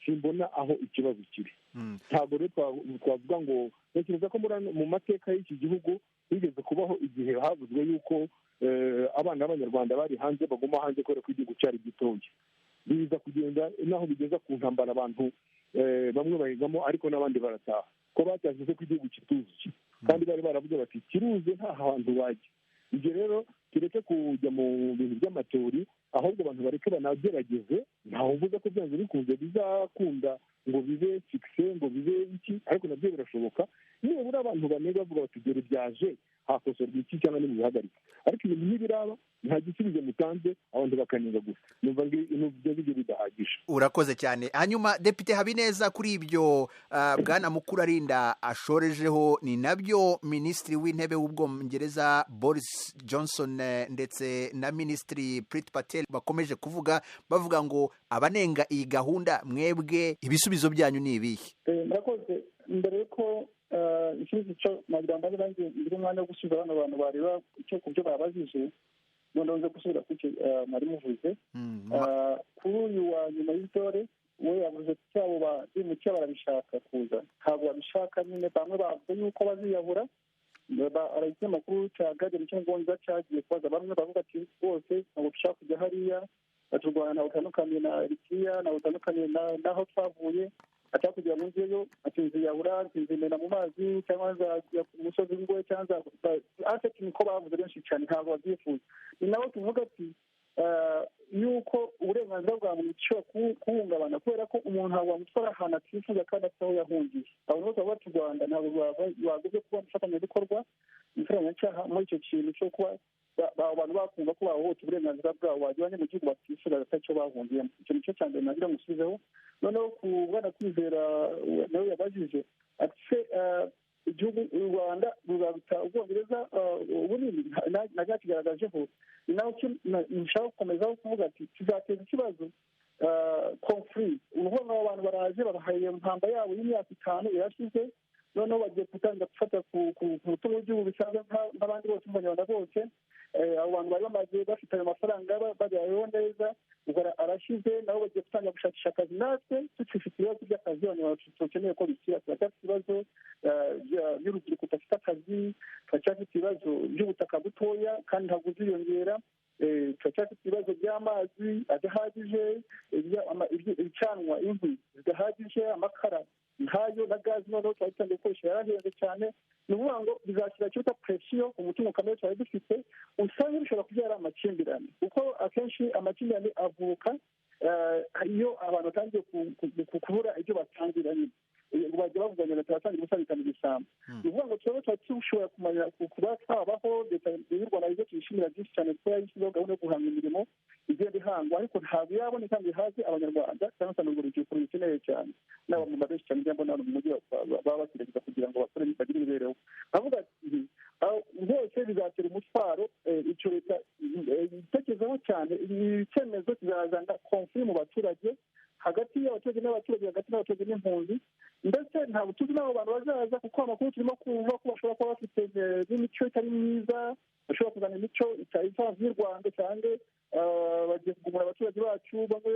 simbona aho ikibazo kiri. Ntabwo rero twavuga ngo, ntekereza ko mu mateka y'iki gihugu bigeze kubaho igihe havuzwe yuko abana b'abanyarwanda bari hanze baguma hanze kubera ko igihugu cyari gitoya. Biza kugenda naho bigeza ku ntambara, abantu bamwe bayigamo ariko n'abandi barataha, ko batavuze ko igihugu kituzuye kandi bari baravuze bati kiruze nta hantu bajya. ibyo rero tureke kujya mu bintu by'amateori, ahubwo abantu bareke banagerageze. ntawe uvuze ko byanze bikunze bizakunda ngo bibe fikise, ngo bibe iki, ariko nabyo birashoboka. nibura abantu banega bavuga bati dore byaje, hakosorwa iki cyangwa n'ibihagarika. ariko ibintu ntibiraba, nta gisubizo mutanze, abantu bakanenga gusa. numva ngo ibyo bidahagije. Urakoze cyane. Hanyuma Depite Habineza, kuri ibyo Bwana Mukurarinda ashorejeho, ni nabyo Minisitiri w'Intebe w'Ubwongereza Boris Johnson ndetse na Minisitiri Priti Patel bakomeje kuvuga, bavuga ngo abanenga iyi gahunda, mwebwe ibisubizo byanyu ni ibihe? murakoze. mbere yuko ikibazo cyo nagira ngo nanjye ngire umwanya wo gusubiza bano bantu bareba icyo ku byo babajije, noneho nze gusubira ku cyo mwari muvuze. Kuri uyu wa nyuma y'intore we yavuze ko abo bimukira barabishaka kuza, ntabwo babishaka nyine. bamwe bavuze yuko baziyahura. hari ikinyamakuru cya Guardian cy'Ubwongereza cyagiye kubaza bamwe, bavuga ati bose ntabwo dushaka kujya hariya, ati u Rwanda ntabwo utandukaniye na Eritrea, ntabwo utandukaniye n'aho twavuye, ashaka kugira ngo ngeyo, ati nziyahura, nzimena mu mazi, cyangwa nzajya ku musozi w'ingoye, cyangwa aseti. niko bavuze benshi cyane, ntabwo babyifuza. ni nabo tuvuga ati yuko uburenganzira bwa muntu bushobora kuhungabana kubera ko umuntu ntabwo wamutwara ahantu atifuza kandi afite aho yahungiye. abantu bose bavuga ati u Rwanda ntabwo rwagombye kuba umufatanyabikorwa, umufatanyacyaha muri icyo kintu cyo kuba abantu bakumva ko bahohotera uburenganzira bwabo, wajyanye mu gihugu batifuza atacyo bahungiyemo. icyo nicyo cya mbere nagira musubizeho. noneho ku Bwana Kwizera nawe yabajije ati se igihugu u Rwanda ruzaruta Ubwongereza ubunini, nacyo kigaragajeho. ni naho nshaka gukomezaho kuvuga ati tuzateza ikibazo conflict. uruvuga ngo abantu baraje babahaye impamba yabo y'imyaka 5 irashize, noneho bagiye gutangira gufata ku mutungo w'igihugu bisanzwe nk'abandi bose mu Banyarwanda bose. abo bantu bari bamaze bafite ayo mafaranga babayeho neza, arashize, nabo bagiye gutangira gushakisha akazi. natwe tukifite ibibazo by'akazi, abantu dukeneye ko bikira. turacyafite ibibazo by'urubyiruko tudafite akazi, turacyafite ibibazo by'ubutaka butoya kandi ntabwo uziyongera, turacyafite ibibazo by'amazi adahagije, ibicanwa, inkwi zidahagije, amakara ntayo, na gazi noneho turatangiye gukoresha yarahenze cyane. ni ukuvuga ngo bizashyira cyuta presiyo ku mutungo kamere twari dufite, usanga bishobora kubyara amakimbirane, kuko ko akenshi amakimbirane avuka iyo abantu batangiye kubura ibyo batangira nyine bajya bavuga ngo leta yatangira gusabikana ibisambo ni ukuvuga ngo turaba tuba dushobora kumenya kuba twabaho leta y'u rwanda ibyo tuyishimira byinshi cyane kuko yashyizeho gahunda yo guhanga imirimo igenda ihangwa ariko ntabwo iraboneka ngo ihaze abanyarwanda cyangwa se urwo rubyiruko rukeneye cyane n'abamama benshi cyane njya mbona mu mujyi baba bagerageza kugira ngo bakore bagire imibereho avuga byose bizatera umutwaro icyo leta itekerezaho cyane icyemezo kizazana konfuri mu baturage hagati y'abaturage n'abaturage hagati n'abaturage n'impunzi ndetse ntabwo tuzi n'abo bantu bazaza kuko amakuru turimo kumva ko bashobora kuba bafite n'imico itari myiza bashobora kuzana imico isanzwe y'u rwanda cyangwa bagiye kugumura abaturage bacu bamwe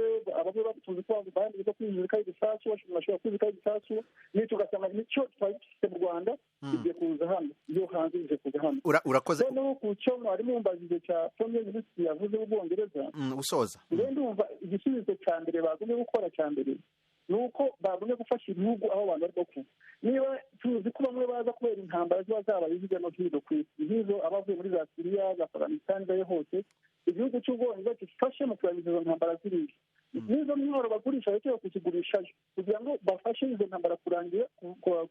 tuzi ko abandi biza kwinjira ibisasu bashobora kwinjira ibisasu n'icyo ugasanga imico twari dufite mu rwanda igiye kuza hano iyo hanze ije kuza hano urakoze noneho ku cyo mwari mumbajije cya premier minisitiri yavuze w'ubwongereza usoza rero ndumva igisubizo cya mbere bagomye gukora cya mbere ni uko bagomye gufasha ibihugu aho abantu bari kuva niba tuzi ko bamwe baza kubera intambara ziba zabaye hirya no hino ku isi nk'izo abavuye muri za siriya za afganistan zayo hose igihugu cy'ubwongereza gifashe mu kurangiza izo ntambara ziriya n'izo ntwaro bagurisha bagiye kuzigurishayo kugira ngo bafashe izo ntambara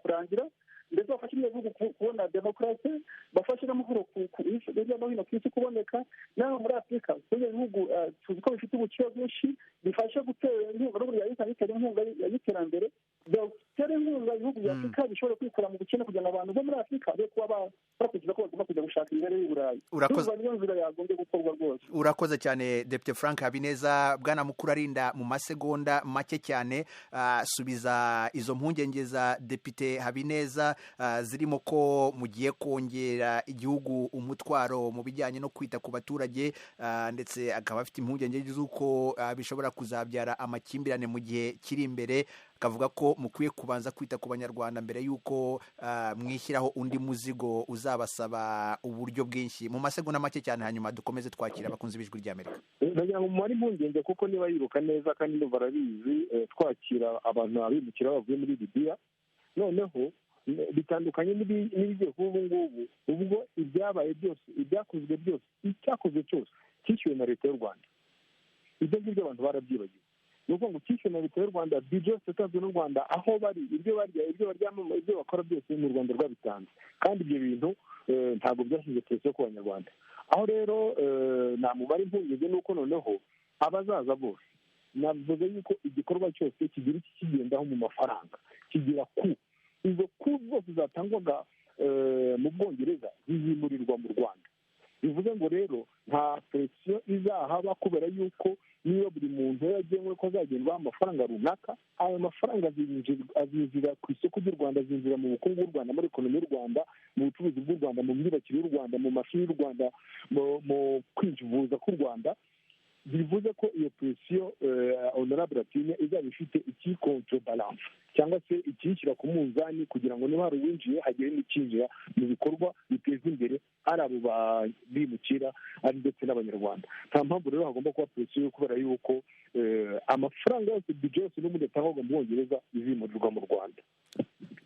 kurangira ndetse bafashe ibihugu kubona demokarasi bafashe n'amahoro hirya no hino ku isi kuboneka naho muri afurika ibyo bihugu tuzi ko bifite ubukire bwinshi bifasha gutera inkunga n'uburyo bitera inkunga y'iterambere byatera inkunga ibihugu bya afurika bishobora kwikura mu bukene kugira ngo abantu bo muri afurika be kuba bakurikiza ko bagomba kujya gushaka imibereho y'i burayi niyo nzira yagombye gukorwa rwose urakoze cyane Depite Frank Habineza. Bwana Mukurarinda, mu masegonda make cyane subiza izo mpungenge za Depite Habineza zirimo ko mugiye kongera igihugu umutwaro mu bijyanye no kwita ku baturage ndetse akaba afite impungenge z'uko bishobora kuzabyara amakimbirane mu gihe kiri imbere, akavuga ko mukwiye kubanza kwita ku banyarwanda mbere y'uko mwishyiraho undi muzigo uzabasaba uburyo bwinshi. Mu masegonda make cyane hanyuma dukomeze twakira abakunzi b'ijwi ry'Amerika. ndagira ngo mumare impungenge kuko niba yiruka neza kandi ndumva barabizi twakira abantu abimukira bavuye muri Libya noneho bitandukanye n'ibigiye kuba ubu ngubu ubwo ibyabaye byose ibyakozwe byose icyakozwe cyose cyishyuwe na leta y'u Rwanda. ibyo ngibyo abantu barabyibagiwe ni ukuvuga ngo cyishyuwe na leta y'u Rwanda byose yatanzwe n'u Rwanda aho bari ibyo barya ibyo baryama ibyo bakora byose mu Rwanda rwabitanze kandi ibyo bintu ntabwo byashyize presiyo ku banyarwanda. aho rero namubare impungenge nuko noneho abazaza bose navuze yuko igikorwa cyose kigira iki kigendaho mu mafaranga kigira ku izo ku zose zatangwaga mu Bwongereza zizimurirwa mu Rwanda. bivuze ngo rero nta presiyo izahaba kubera yuko niyo buri muntu yagenwe ko azagendwaho amafaranga runaka ayo mafaranga azinjira ku isoko ry'u Rwanda, azinjira mu bukungu bw'u Rwanda, muri ekonomi y'u Rwanda, mu bucuruzi bw'u Rwanda, mu myubakire y'u Rwanda, mu mashuri y'u Rwanda, mu kwivuza k'u Rwanda. bivuze ko iyo presiyo honorable Atinya izaba ifite iki contrebalance cyangwa se ikishyira ku munzani kugira ngo niba hari uwinjiye hagire n'ikinjira mu bikorwa biteza imbere ari abo bimukira ari ndetse n'abanyarwanda. nta mpamvu rero hagomba kuba presiyo kubera yuko amafaranga yose budget yose n'ubundi atangwaga mu Bwongereza izimurirwa mu Rwanda.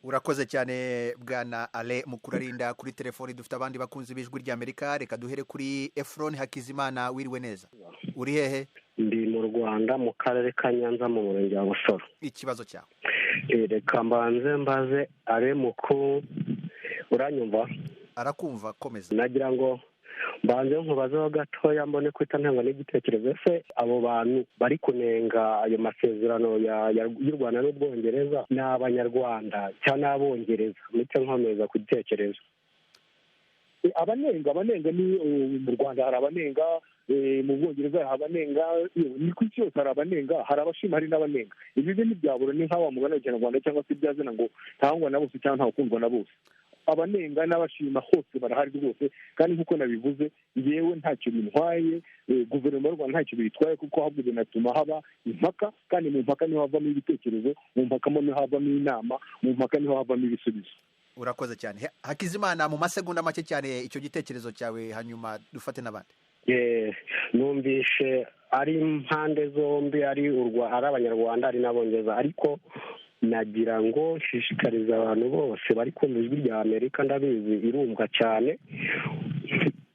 Urakoze cyane Bwana Ale Mukurarinda. Kuri telefoni dufite abandi bakunzi b'ijwi ry'Amerika. Reka duhere kuri Efron Hakizimana. Wiriwe neza, uri hehe? Ndi mu Rwanda mu karere ka Nyanza mu murenge wa Busoro. Ikibazo cyawe? Reka mbaze Ale Muku, uranyumva? Arakumva, komeza. nagira ngo mbanze nkubazeho gatoya mbone kwita ntanga n'igitekerezo. ese abo bantu bari kunenga ayo masezerano y'u Rwanda n'Ubwongereza ni Abanyarwanda cyangwa n'Abongereza? nicyo nkomeza ku gitekerezo. abanenga ni mu Rwanda hari abanenga, mu Bwongereza hari abanenga, ni ku isi yose hari abanenga, hari abashima hari n'abanenga. ibi ntibyabura ni nk'awa mugana w'ikinyarwanda cyangwa se ibyazina ngo ntahangwa na bose cyangwa ntawukundwa na bose. abanenga n'abashima hose barahari rwose kandi nk'uko nabivuze yewe ntacyo bintwaye, guverinoma y'u Rwanda ntacyo biyitwaye kuko ahubwo binatuma haba impaka kandi mu mpaka niho havamo ibitekerezo, mu mpaka niho havamo inama, mu mpaka niho havamo ibisubizo. Urakoze cyane Hakizimana. mu masegonda make cyane icyo gitekerezo cyawe hanyuma dufate n'abandi. numvishe ari impande zombi ari Abanyarwanda ari n'Abongereza, ariko nagira ngo nshishikarize abantu bose bari kumva ijwi rya Amerika, ndabizi irumva cyane,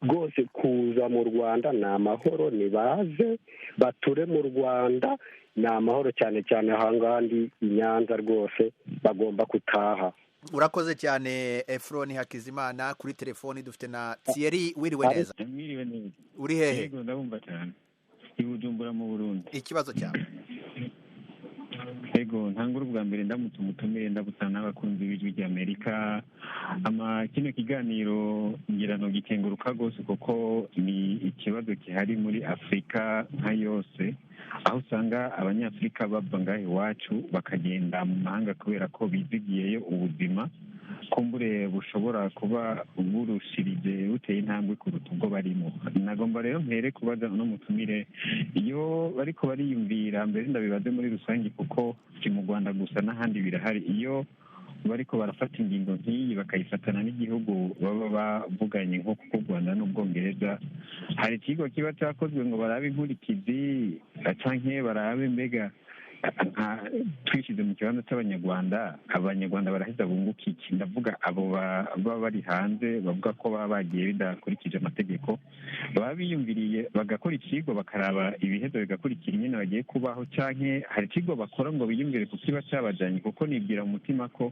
rwose kuza mu Rwanda ni amahoro, nibaze bature mu Rwanda ni amahoro, cyane cyane ahangaha ndi i Nyanza rwose bagomba gutaha. Urakoze cyane Efroni Hakizimana. Kuri telefoni dufite na Thierry. Wiriwe neza? Mwiriwe neza. Uri hehe? Yego ndabumva cyane. I Bujumbura mu Burundi. Ikibazo cyawe? Yego ntangura ubwa mbere ndamutse umutumire ndabutana n'abakunzi b'ijwi ry'Amerika. Kino kiganiro ngira no gikenguruka rwose kuko ni ikibazo gihari muri Afurika nka yose, aho usanga abanyafurika bava ngaho iwacu bakagenda mu mahanga kubera ko bizigiyeyo ubuzima kumbure bushobora kuba burushirije buteye intambwe kuruta ubwo barimo. Nagomba rero mpere kubaza n'umutumire, iyo bariko bariyumvira, mbere ndabibaze muri rusange kuko si mu Rwanda gusa n'ahandi birahari, iyo bariko barafata ingingo nk'iyi bakayifatana n'igihugu baba bavuganye nko ku Rwanda n'Ubwongereza, hari ikigo kiba cyakozwe ngo barabe inkurikizi canke barabe mbega twishyize mu kibanza cy'abanyarwanda, abanyarwanda baraheza bunguka iki? Ndavuga abo baba bari hanze bavuga ko baba bagiye bidakurikije amategeko, baba biyumviriye bagakora ikigo bakaraba ibihezo bigakurikira nyine bagiye kubaho, canke hari ikigo bakora ngo biyumvire ku kiba cyabajanye, kuko nibwira mu mutima ko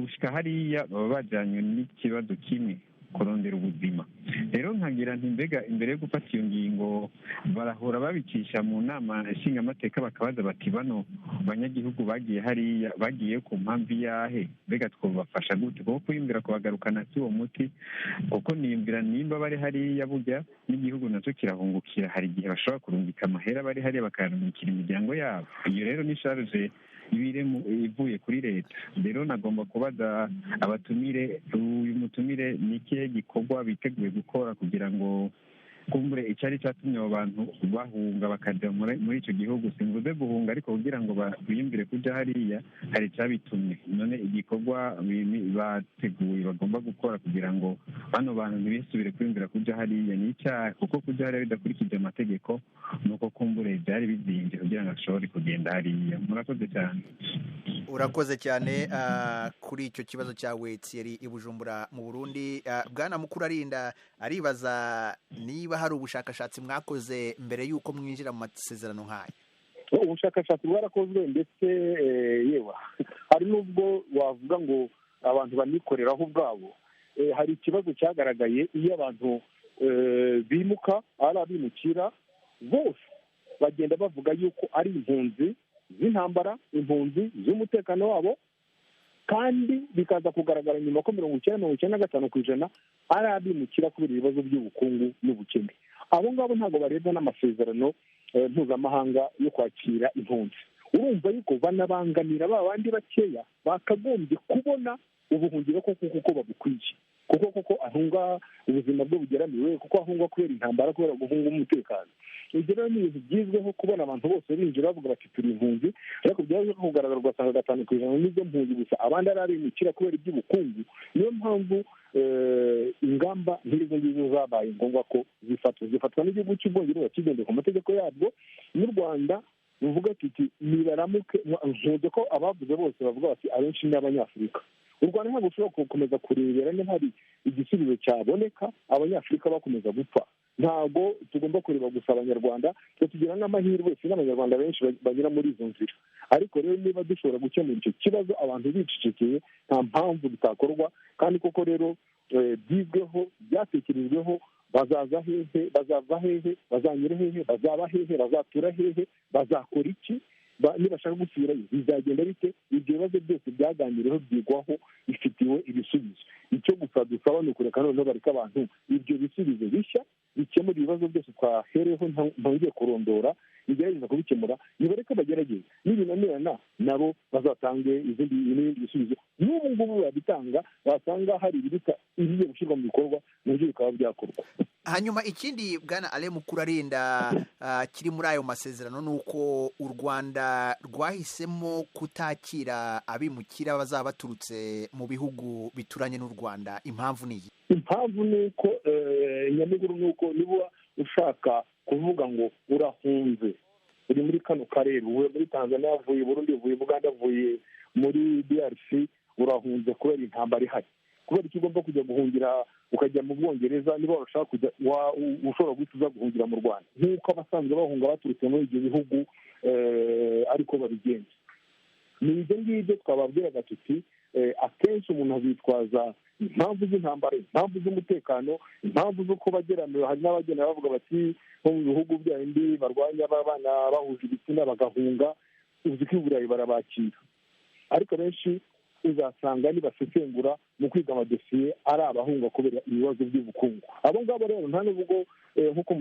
gushika hariya baba bajanywe n'ikibazo kimwe, kurondera ubuzima. Rero nkagira nti mbega imbere yo gufata iyo ngingo barahora babicisha mu nama nshingamateka bakabaza bati bano banyagihugu bagiye hariya bagiye ku mpamvu yahe, mbega twobafasha gute? Kuko kwiyumvira kubagarukana si uwo muti, kuko niyumvira nimba bari hariya burya n'igihugu nacyo kirahungukira, hari igihe bashobora kurungika amahera bari hariya bakarungikira imiryango yabo. Iyo rero ni charge ivuye kuri leta. Rero nagomba kubaza abatumire, uyu mutumire ni ikihe gikorwa biteguye gukora kugira ngo kumbure icyari cyatumye abo bantu bahunga bakajya muri icyo gihugu, simvuze guhunga ariko kugira ngo biyumvire kujya hariya, hari icyabitumye. None igikorwa bateguye bagomba gukora kugira ngo bano bantu ntibisubire kwiyumvira kujya hariya ni icyaha, kuko kujya hariya bidakurikije amategeko nuko kumbure byari bizinze kugira ngo ashobore kugenda hariya. Murakoze cyane. Urakoze cyane kuri icyo kibazo cyawe Thierry i Bujumbura mu Burundi. Bwana Mukurarinda aribaza niba hari ubushakashatsi mwakoze mbere y'uko mwinjira mu masezerano nk'aya. Ubushakashatsi bwarakozwe ndetse yewe hari n'ubwo wavuga ngo abantu banikoreraho ubwabo. Hari ikibazo cyagaragaye iyo abantu bimuka ari abimukira bose bagenda bavuga yuko ari impunzi z'intambara, impunzi z'umutekano wabo, kandi bikaza kugaragara nyuma ko 95% ari abimukira kubera ibibazo by'ubukungu n'ubukene. Abo ngabo ntabwo barebwa n'amasezerano mpuzamahanga yo kwakira impunzi. Urumva yuko banabangamira ba bandi bakeya bakagombye kubona ubuhungiro kuko babukwiye, kuko ahunga ubuzima bwe bugeramiwe, kuko ahunga kubera intambara, kubera guhunga umutekano. Ibyo rero ni ibintu byizweho kubona abantu bose binjira bavuga bati turi impunzi, ariko byaje kugaragara ugasanga 5% n'izo mpunzi gusa, abandi ari abimukira kubera iby'ubukungu. Niyo mpamvu ingamba nk'izo ngizo zabaye ngombwa ko zifatwa n'igihugu cy'Ubwongereza kigendeye ku mategeko yabwo. N'u Rwanda ruvuga kiti nibaramuke, ntuze ko abavuze bose bavuga bati abenshi ni Abanyafurika. U Rwanda ntabwo ushobora gukomeza kurebera niba hari igisubizo cyaboneka Abanyafurika bakomeza gupfa. Ntabwo tugomba kureba gusa Abanyarwanda, tugira n'amahirwe n'Abanyarwanda benshi banyura muri izo nzira. Ariko rero niba dushobora gukemura icyo kibazo abantu bicecekeye, nta mpamvu bitakorwa. Kandi koko rero byizweho, byatekerejweho, bazaza hehe, bazava hehe, bazanyura hehe, bazaba hehe, bazatura hehe, bazakora iki, nibashaka gusubirayo bizagenda bite. Ibyo bibazo byose byaganiriweho, byigwaho, bifitiwe ibisubizo. Icyo gusa dusaba ni ukureka noneho bareka abantu ibyo bisubizo bishya bikemura ibibazo byose twahereyeho ntongeye kurondora, bigerageza kubikemura. nibareke bagerageze, n'ibinanirana nabo bazatange ibindi bisubizo. N'ubu ngubu babitanga, basanga hari ibigiye gushyirwa mu bikorwa nabyo bikaba byakorwa. Hanyuma ikindi Bwana Ale Mukurarinda kiri muri ayo masezerano ni uko u Rwanda rwahisemo kutakira abimukira bazaba baturutse mu bihugu bituranye n'u Rwanda. Impamvu ni iyi? Impamvu ni uko nyamukuru ni uko niba ushaka kuvuga ngo urahunze, uri muri kano karere, uvuye muri Tanzania, uvuye Burundi, uvuye Uganda, uvuye muri DRC, urahunze kubera intambara ihari. kubera ko ugomba kujya guhungira ukajya mu Bwongereza niba urashaka kujya ushobora guhita uza guhungira mu Rwanda nk'uko abasanzwe bahunga baturutse muri ibyo bihugu ariko babigenza. Ni ibyo ngibyo twababwiraga tuti akenshi umuntu azitwaza impamvu z'intambara, impamvu z'umutekano, impamvu z'uko bageraniwe. Hari n'abagenda bavuga bati nko mu bihugu bya bindi barwanya abana bahuje ibitsina bagahunga, uzi ko i Burayi barabakira, ariko benshi uzasanga nibasesengura mu kwiga amadosiye ari abahunga kubera ibibazo by'ubukungu. Abo ngabo rero nta n'ubwo nk'uko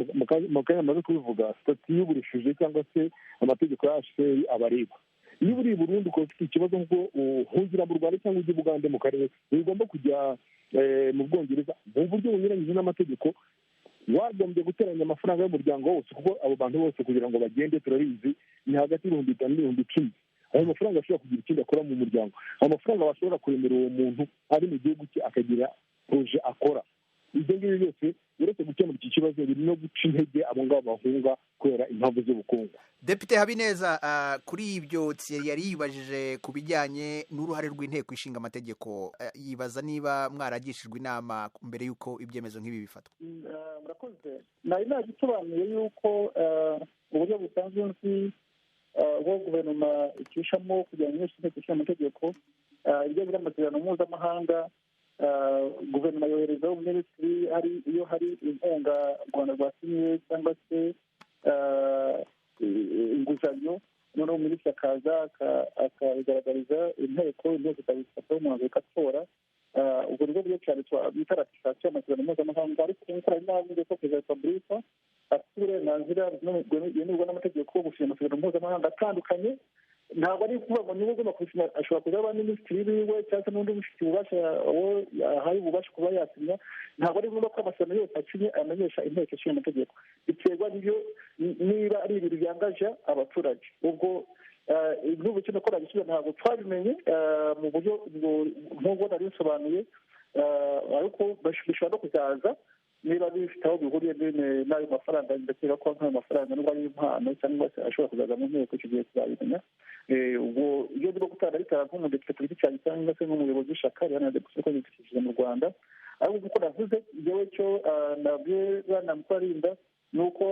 mu kanya amaze kubivuga sitati y'uburishije cyangwa se amategeko ya HCR abareba. Iyo uri i Burundi ukaba ufite ikibazo nk'uko uhungira mu Rwanda cyangwa ujya i Bugande mu karere, ugomba kujya mu Bwongereza mu buryo bunyuranyije n'amategeko, wagombye guteranya amafaranga y'umuryango wose, kuko abo bantu bose kugira ngo bagende turabizi ni hagati y'ibihumbi 5 n'ibihumbi 10. ayo mafaranga ashobora kugira ikindi akora mu muryango, ayo mafaranga bashobora kuremera uwo muntu ari mu gihugu cye akagira proje akora. Ibyo ngibyo byose uretse gukemura iki kibazo biri no guca intege abo ngabo bahunga kubera impamvu z'ubukungu. Depite Habineza, kuri ibyo Thierry yari yibajije ku bijyanye n'uruhare rw'inteko ishinga amategeko, yibaza niba mwaragishijwe inama mbere y'uko ibyemezo nk'ibi bifatwa. Murakoze. Nari nagisobanuye yuko uburyo busanzwe nzi bwo guverinoma ikishamo kugira ngo inteko ishinga amategeko ibyo biri amasezerano mpuzamahanga, guverinoma yoherezaho minisitiri iyo hari inkunga u Rwanda rwasinye cyangwa se inguzanyo, noneho minisitiri akaza akabigaragariza inteko ikabifataho umwanzuro ikatora. ubwo nibwo buryo cyane bita ratifikasiyo y'amasezerano mpuzamahanga, ariko nk'uko hari n'abavuze ko perezida wa repubulika afite uburenganzira yemerwa n'amategeko yo gusinya amasezerano mpuzamahanga atandukanye. Ntabwo ari ukuvuga ngo niba ugomba kubisinya, ashobora kuza aba minisitiri wiwe cyangwa se n'undi ubifitiye ububasha ahaye ububasha kuba yasinya. Ntabwo ari ngombwa ko amasezerano yose acinye amenyesha inteko ishinga amategeko, biterwa n'ibyo niba ari ibintu byangaje abaturage. Ubwo n'ubu kino ko nabisubiza ntabwo twabimenye mu buryo nk'ubwo nari bisobanuye, ariko bishobora no kuzaza niba bifite aho bihuriye n'ayo mafaranga. ndakeka ko nk'ayo mafaranga nubwo ari impano cyangwa se ashobora kuzaza mu nteko, icyo gihe tuzabimenya. ubwo iyo ndimo gutanga bitanga nk'umudepite ku giti cyanjye cyangwa se nk'umuyobozi w'ishyaka riharanira demokarasi n'ibidukikije mu Rwanda. ariko nk'uko navuze njyewe cyo nabwiye bwana Mukurarinda ni uko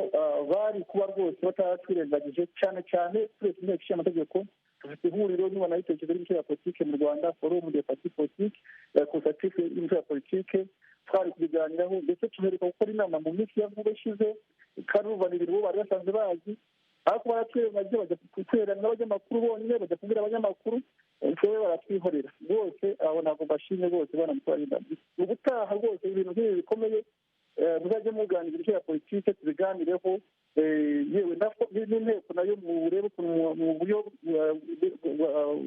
bari kuba rwose batatwirengagije, cyane cyane turetse inteko ishinga amategeko. Dufite ihuriro niba nayitekerezo ry'imitwe ya politiki mu Rwanda, forumu de parti politiki, konsative y'imitwe ya politiki, twari kubiganiraho ndetse tuhereka gukora inama mu minsi ya vuba ishize, kandi urumva ni ibintu bo bari basanzwe bazi, ariko baratwirengagije bajya guterana n'abanyamakuru bonyine, bajya kubwira abanyamakuru, twe baratwihorera rwose. Aho ntabwo mbashimye rwose bana Mukurarinda. Ubutaha rwose ibintu nk'ibi bikomeye muzajye muganira ibyo ya politiki tubiganireho, yewe n'inteko nayo murebe ukuntu mu buryo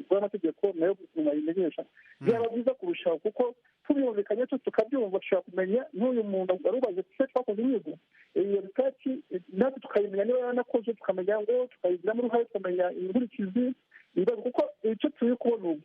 bw'amategeko nayo mwayimenyesha, byaba byiza kurushaho, kuko tubyumvikanye cyo tukabyumva dushobora kumenya nk'uyu muntu warubaze tuse twakoze inyigo iyo bitaki natwe tukayimenya niba yaranakoze, tukamenya ngo tukayigiramo uruhare, tukamenya inkurikizi ibibazo, kuko icyo turi kubona ubu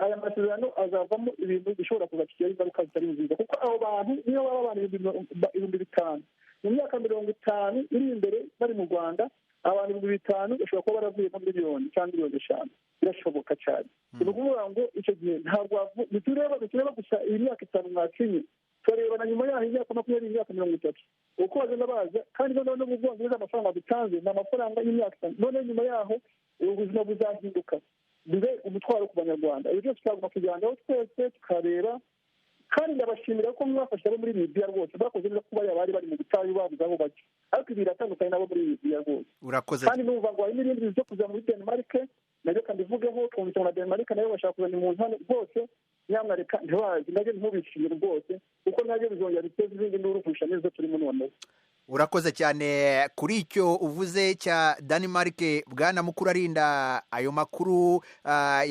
aya masezerano azavamo ibintu bishobora kuzatugiraho ingaruka zitari nziza, kuko abo bantu niyo baba abantu 5,000 mu myaka 50 iri imbere bari mu Rwanda, abantu 5,000 bashobora kuba baravuyemo miliyoni cyangwa 5,000,000. birashoboka cyane. ni ukuvuga ngo icyo gihe ntabwo bitureba gusa iyi myaka 5 mwakinye, turareba na nyuma yaho imyaka 20, imyaka 30 uko bagenda baza. kandi noneho no mu Bwongereza amafaranga dutanze ni amafaranga y'imyaka 5, noneho nyuma yaho ubuzima buzahinduka, bibe umutwaro ku Banyarwanda. ibyo byose twagomba kuganiraho twese tukareba, kandi ndabashimira ko mwafashe abo muri Libya rwose bakoze neza kuba bari mu butayu babuze aho bajya, ariko ibi biratandukanye nabo muri Libya rwose. Urakoze. kandi numva ngo hari n'ibindi byo kuza muri Denmark, nabyo kandivugeho twumvise na Denmark nayo bashaka kuzana umuntu hano rwose, nyamuneka ntibazi nabyo ntubishimire rwose, kuko nabyo bizongera biteza izindi nduru kurusha n'izo turimo noneho. Urakoze cyane kuri icyo uvuze cya Denmark, bwana Mukurarinda. Ayo makuru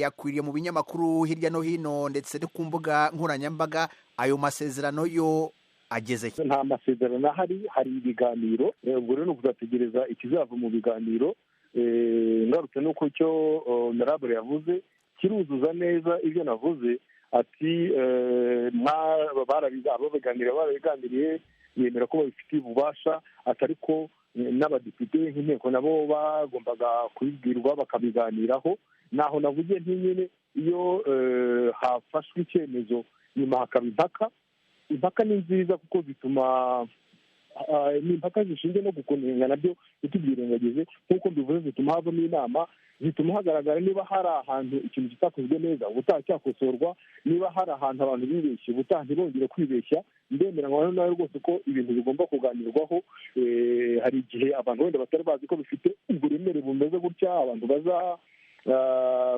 yakwiriye mu binyamakuru hirya no hino ndetse no ku mbuga nkoranyambaga. Ayo masezerano yo ageze nta masezerano ahari, hari ibiganiro. ubwo rero ni ukuzategereza ikizava mu biganiro. ngarutse nuko icyo Honorable yavuze kiruzuza neza ibyo navuze, ati barabiganiriye yemera ko babifitiye ububasha, atari ko n'abadepite nk'inteko nabo bagombaga kubibwirwa bakabiganiraho. naho navugiye nyine iyo hafashwe icyemezo nyuma hakaba impaka ni nziza kuko zituma ni impaka zishinzwe no gukomeza nabyo ntitubyirengagize nk'uko mbivuze, zituma havamo inama, zituma hagaragara niba hari ahantu ikintu kitakozwe neza ubutaha cyakosorwa, niba hari ahantu abantu bibeshye ubutaha ntibongere kwibeshya. Ndemeranywa nawe rwose ko ibintu bigomba kuganirwaho. Hari igihe abantu wenda batari bazi ko bifite uburemere bumeze gutya, abantu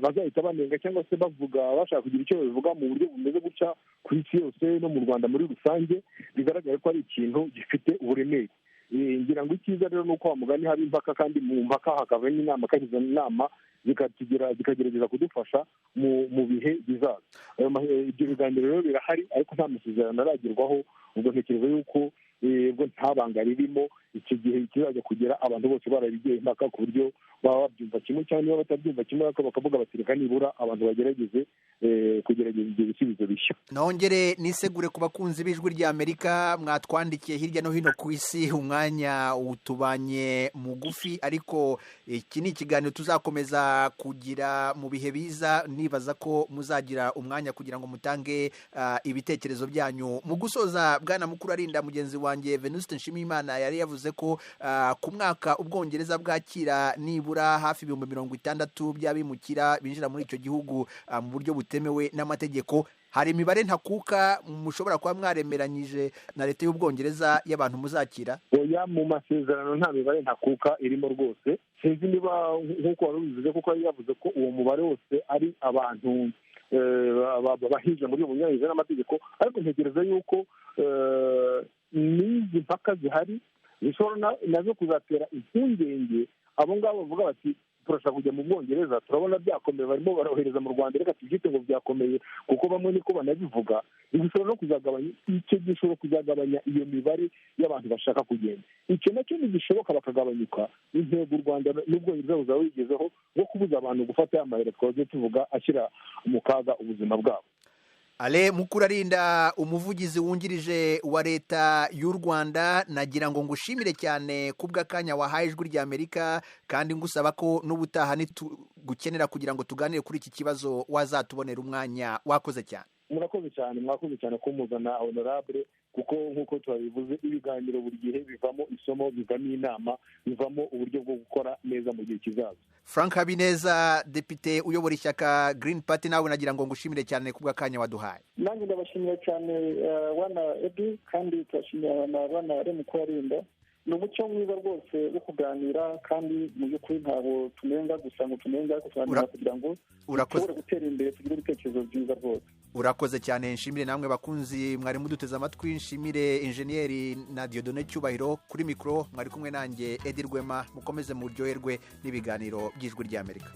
bazahita banenga cyangwa se bavuga bashaka kugira icyo babivuga mu buryo bumeze gutya ku isi yose no mu Rwanda muri rusange, bigaragara ko ari ikintu gifite uburemere. Ngira ngo icyiza rero ni uko wa mugani haba impaka, kandi mu mpaka hakaba n'inama, kandi izo nama zikagerageza kudufasha mu bihe bizaza. Ibyo biganiro rero birahari ariko nta masezerano aragerwaho. Ubwo ntekereza yuko ubwo nta banga ririmo, icyo gihe kizajya kugera abantu bose barabigiye impaka ku buryo baba babyumva kimwe, cyangwa niba batabyumva kimwe bakavuga bati reka nibura abantu bagerageze kugerageza ibyo bisubizo bishya. Nongere nisegure ku bakunzi b'Ijwi ry'Amerika mwatwandikiye hirya no hino ku isi, umwanya utubanye mugufi, ariko iki ni ikiganiro tuzakomeza kugira mu bihe biza. Nibaza ko muzagira umwanya kugira ngo mutange ibitekerezo byanyu. Mu gusoza, Bwana Mukurarinda, mugenzi wanjye Venuste Nshimiyimana yari yavuze ko ku mwaka Ubwongereza bwakira nibura hafi 60,000 by'abimukira binjira muri icyo gihugu mu buryo butemewe n'amategeko. Hari imibare ntakuka mushobora kuba mwaremeranyije na leta y'Ubwongereza y'abantu muzakira? Oya, mu masezerano nta mibare ntakuka irimo rwose. Sinzi niba nk'uko wari ubivuze, kuko yari yavuze ko uwo mubare wose ari abantu bahinja muri ubu bunyuranyije n'amategeko, ariko ntekereza yuko n'izi mpaka zihari zishobora nazo kuzatera impungenge abo ngabo bavuga bati turashaka kujya mu Bwongereza, turabona byakomeye, barimo barohereza mu Rwanda, reka tubyite ngo byakomeye, kuko bamwe niko banabivuga. Bishobora no kuzagabanya icyo, gishobora kuzagabanya iyo mibare y'abantu bashaka kugenda. Icyo nacyo ntigishoboka bakagabanyuka, intego u Rwanda n'Ubwongereza buzaba bigezeho bwo kubuza abantu gufata ya mahera twagiye tuvuga ashyira mu kaga ubuzima bwabo. Ale Mukurarinda, umuvugizi wungirije wa leta y'u Rwanda, nagira ngo ngushimire cyane kubw'akanya wahaye Ijwi ry'Amerika, kandi ngusaba ko n'ubutaha nitugukenera kugira ngo tuganire kuri iki kibazo wazatubonera umwanya. Wakoze cyane. Murakoze cyane kumuzana honorable, kuko nk'uko twabivuze ibiganiro buri gihe bivamo isomo, bivamo inama, bivamo uburyo bwo gukora neza mu gihe kizaza. Frank Habineza, depite uyobora ishyaka Green Party, nawe nagira ngo ngushimire cyane kubw'akanya waduhaye. Nanjye ndabashimira cyane wana Edu, kandi turashimira na wana Mukurarinda. Ni umuco mwiza rwose wo kuganira, kandi mu by'ukuri ntabwo tunenga gusa ngo tunenga, kuganira kugira ngo dushobore gutera imbere, tugire ibitekerezo byiza rwose. Urakoze cyane. Nshimire namwe bakunzi mwari muduteze amatwi. Nshimire Enjeniyeri na Dieudonné Cyubahiro. Kuri mikoro mwari kumwe nanjye Edi Rwema. Mukomeze muryoherwe n'ibiganiro by'Ijwi ry'Amerika.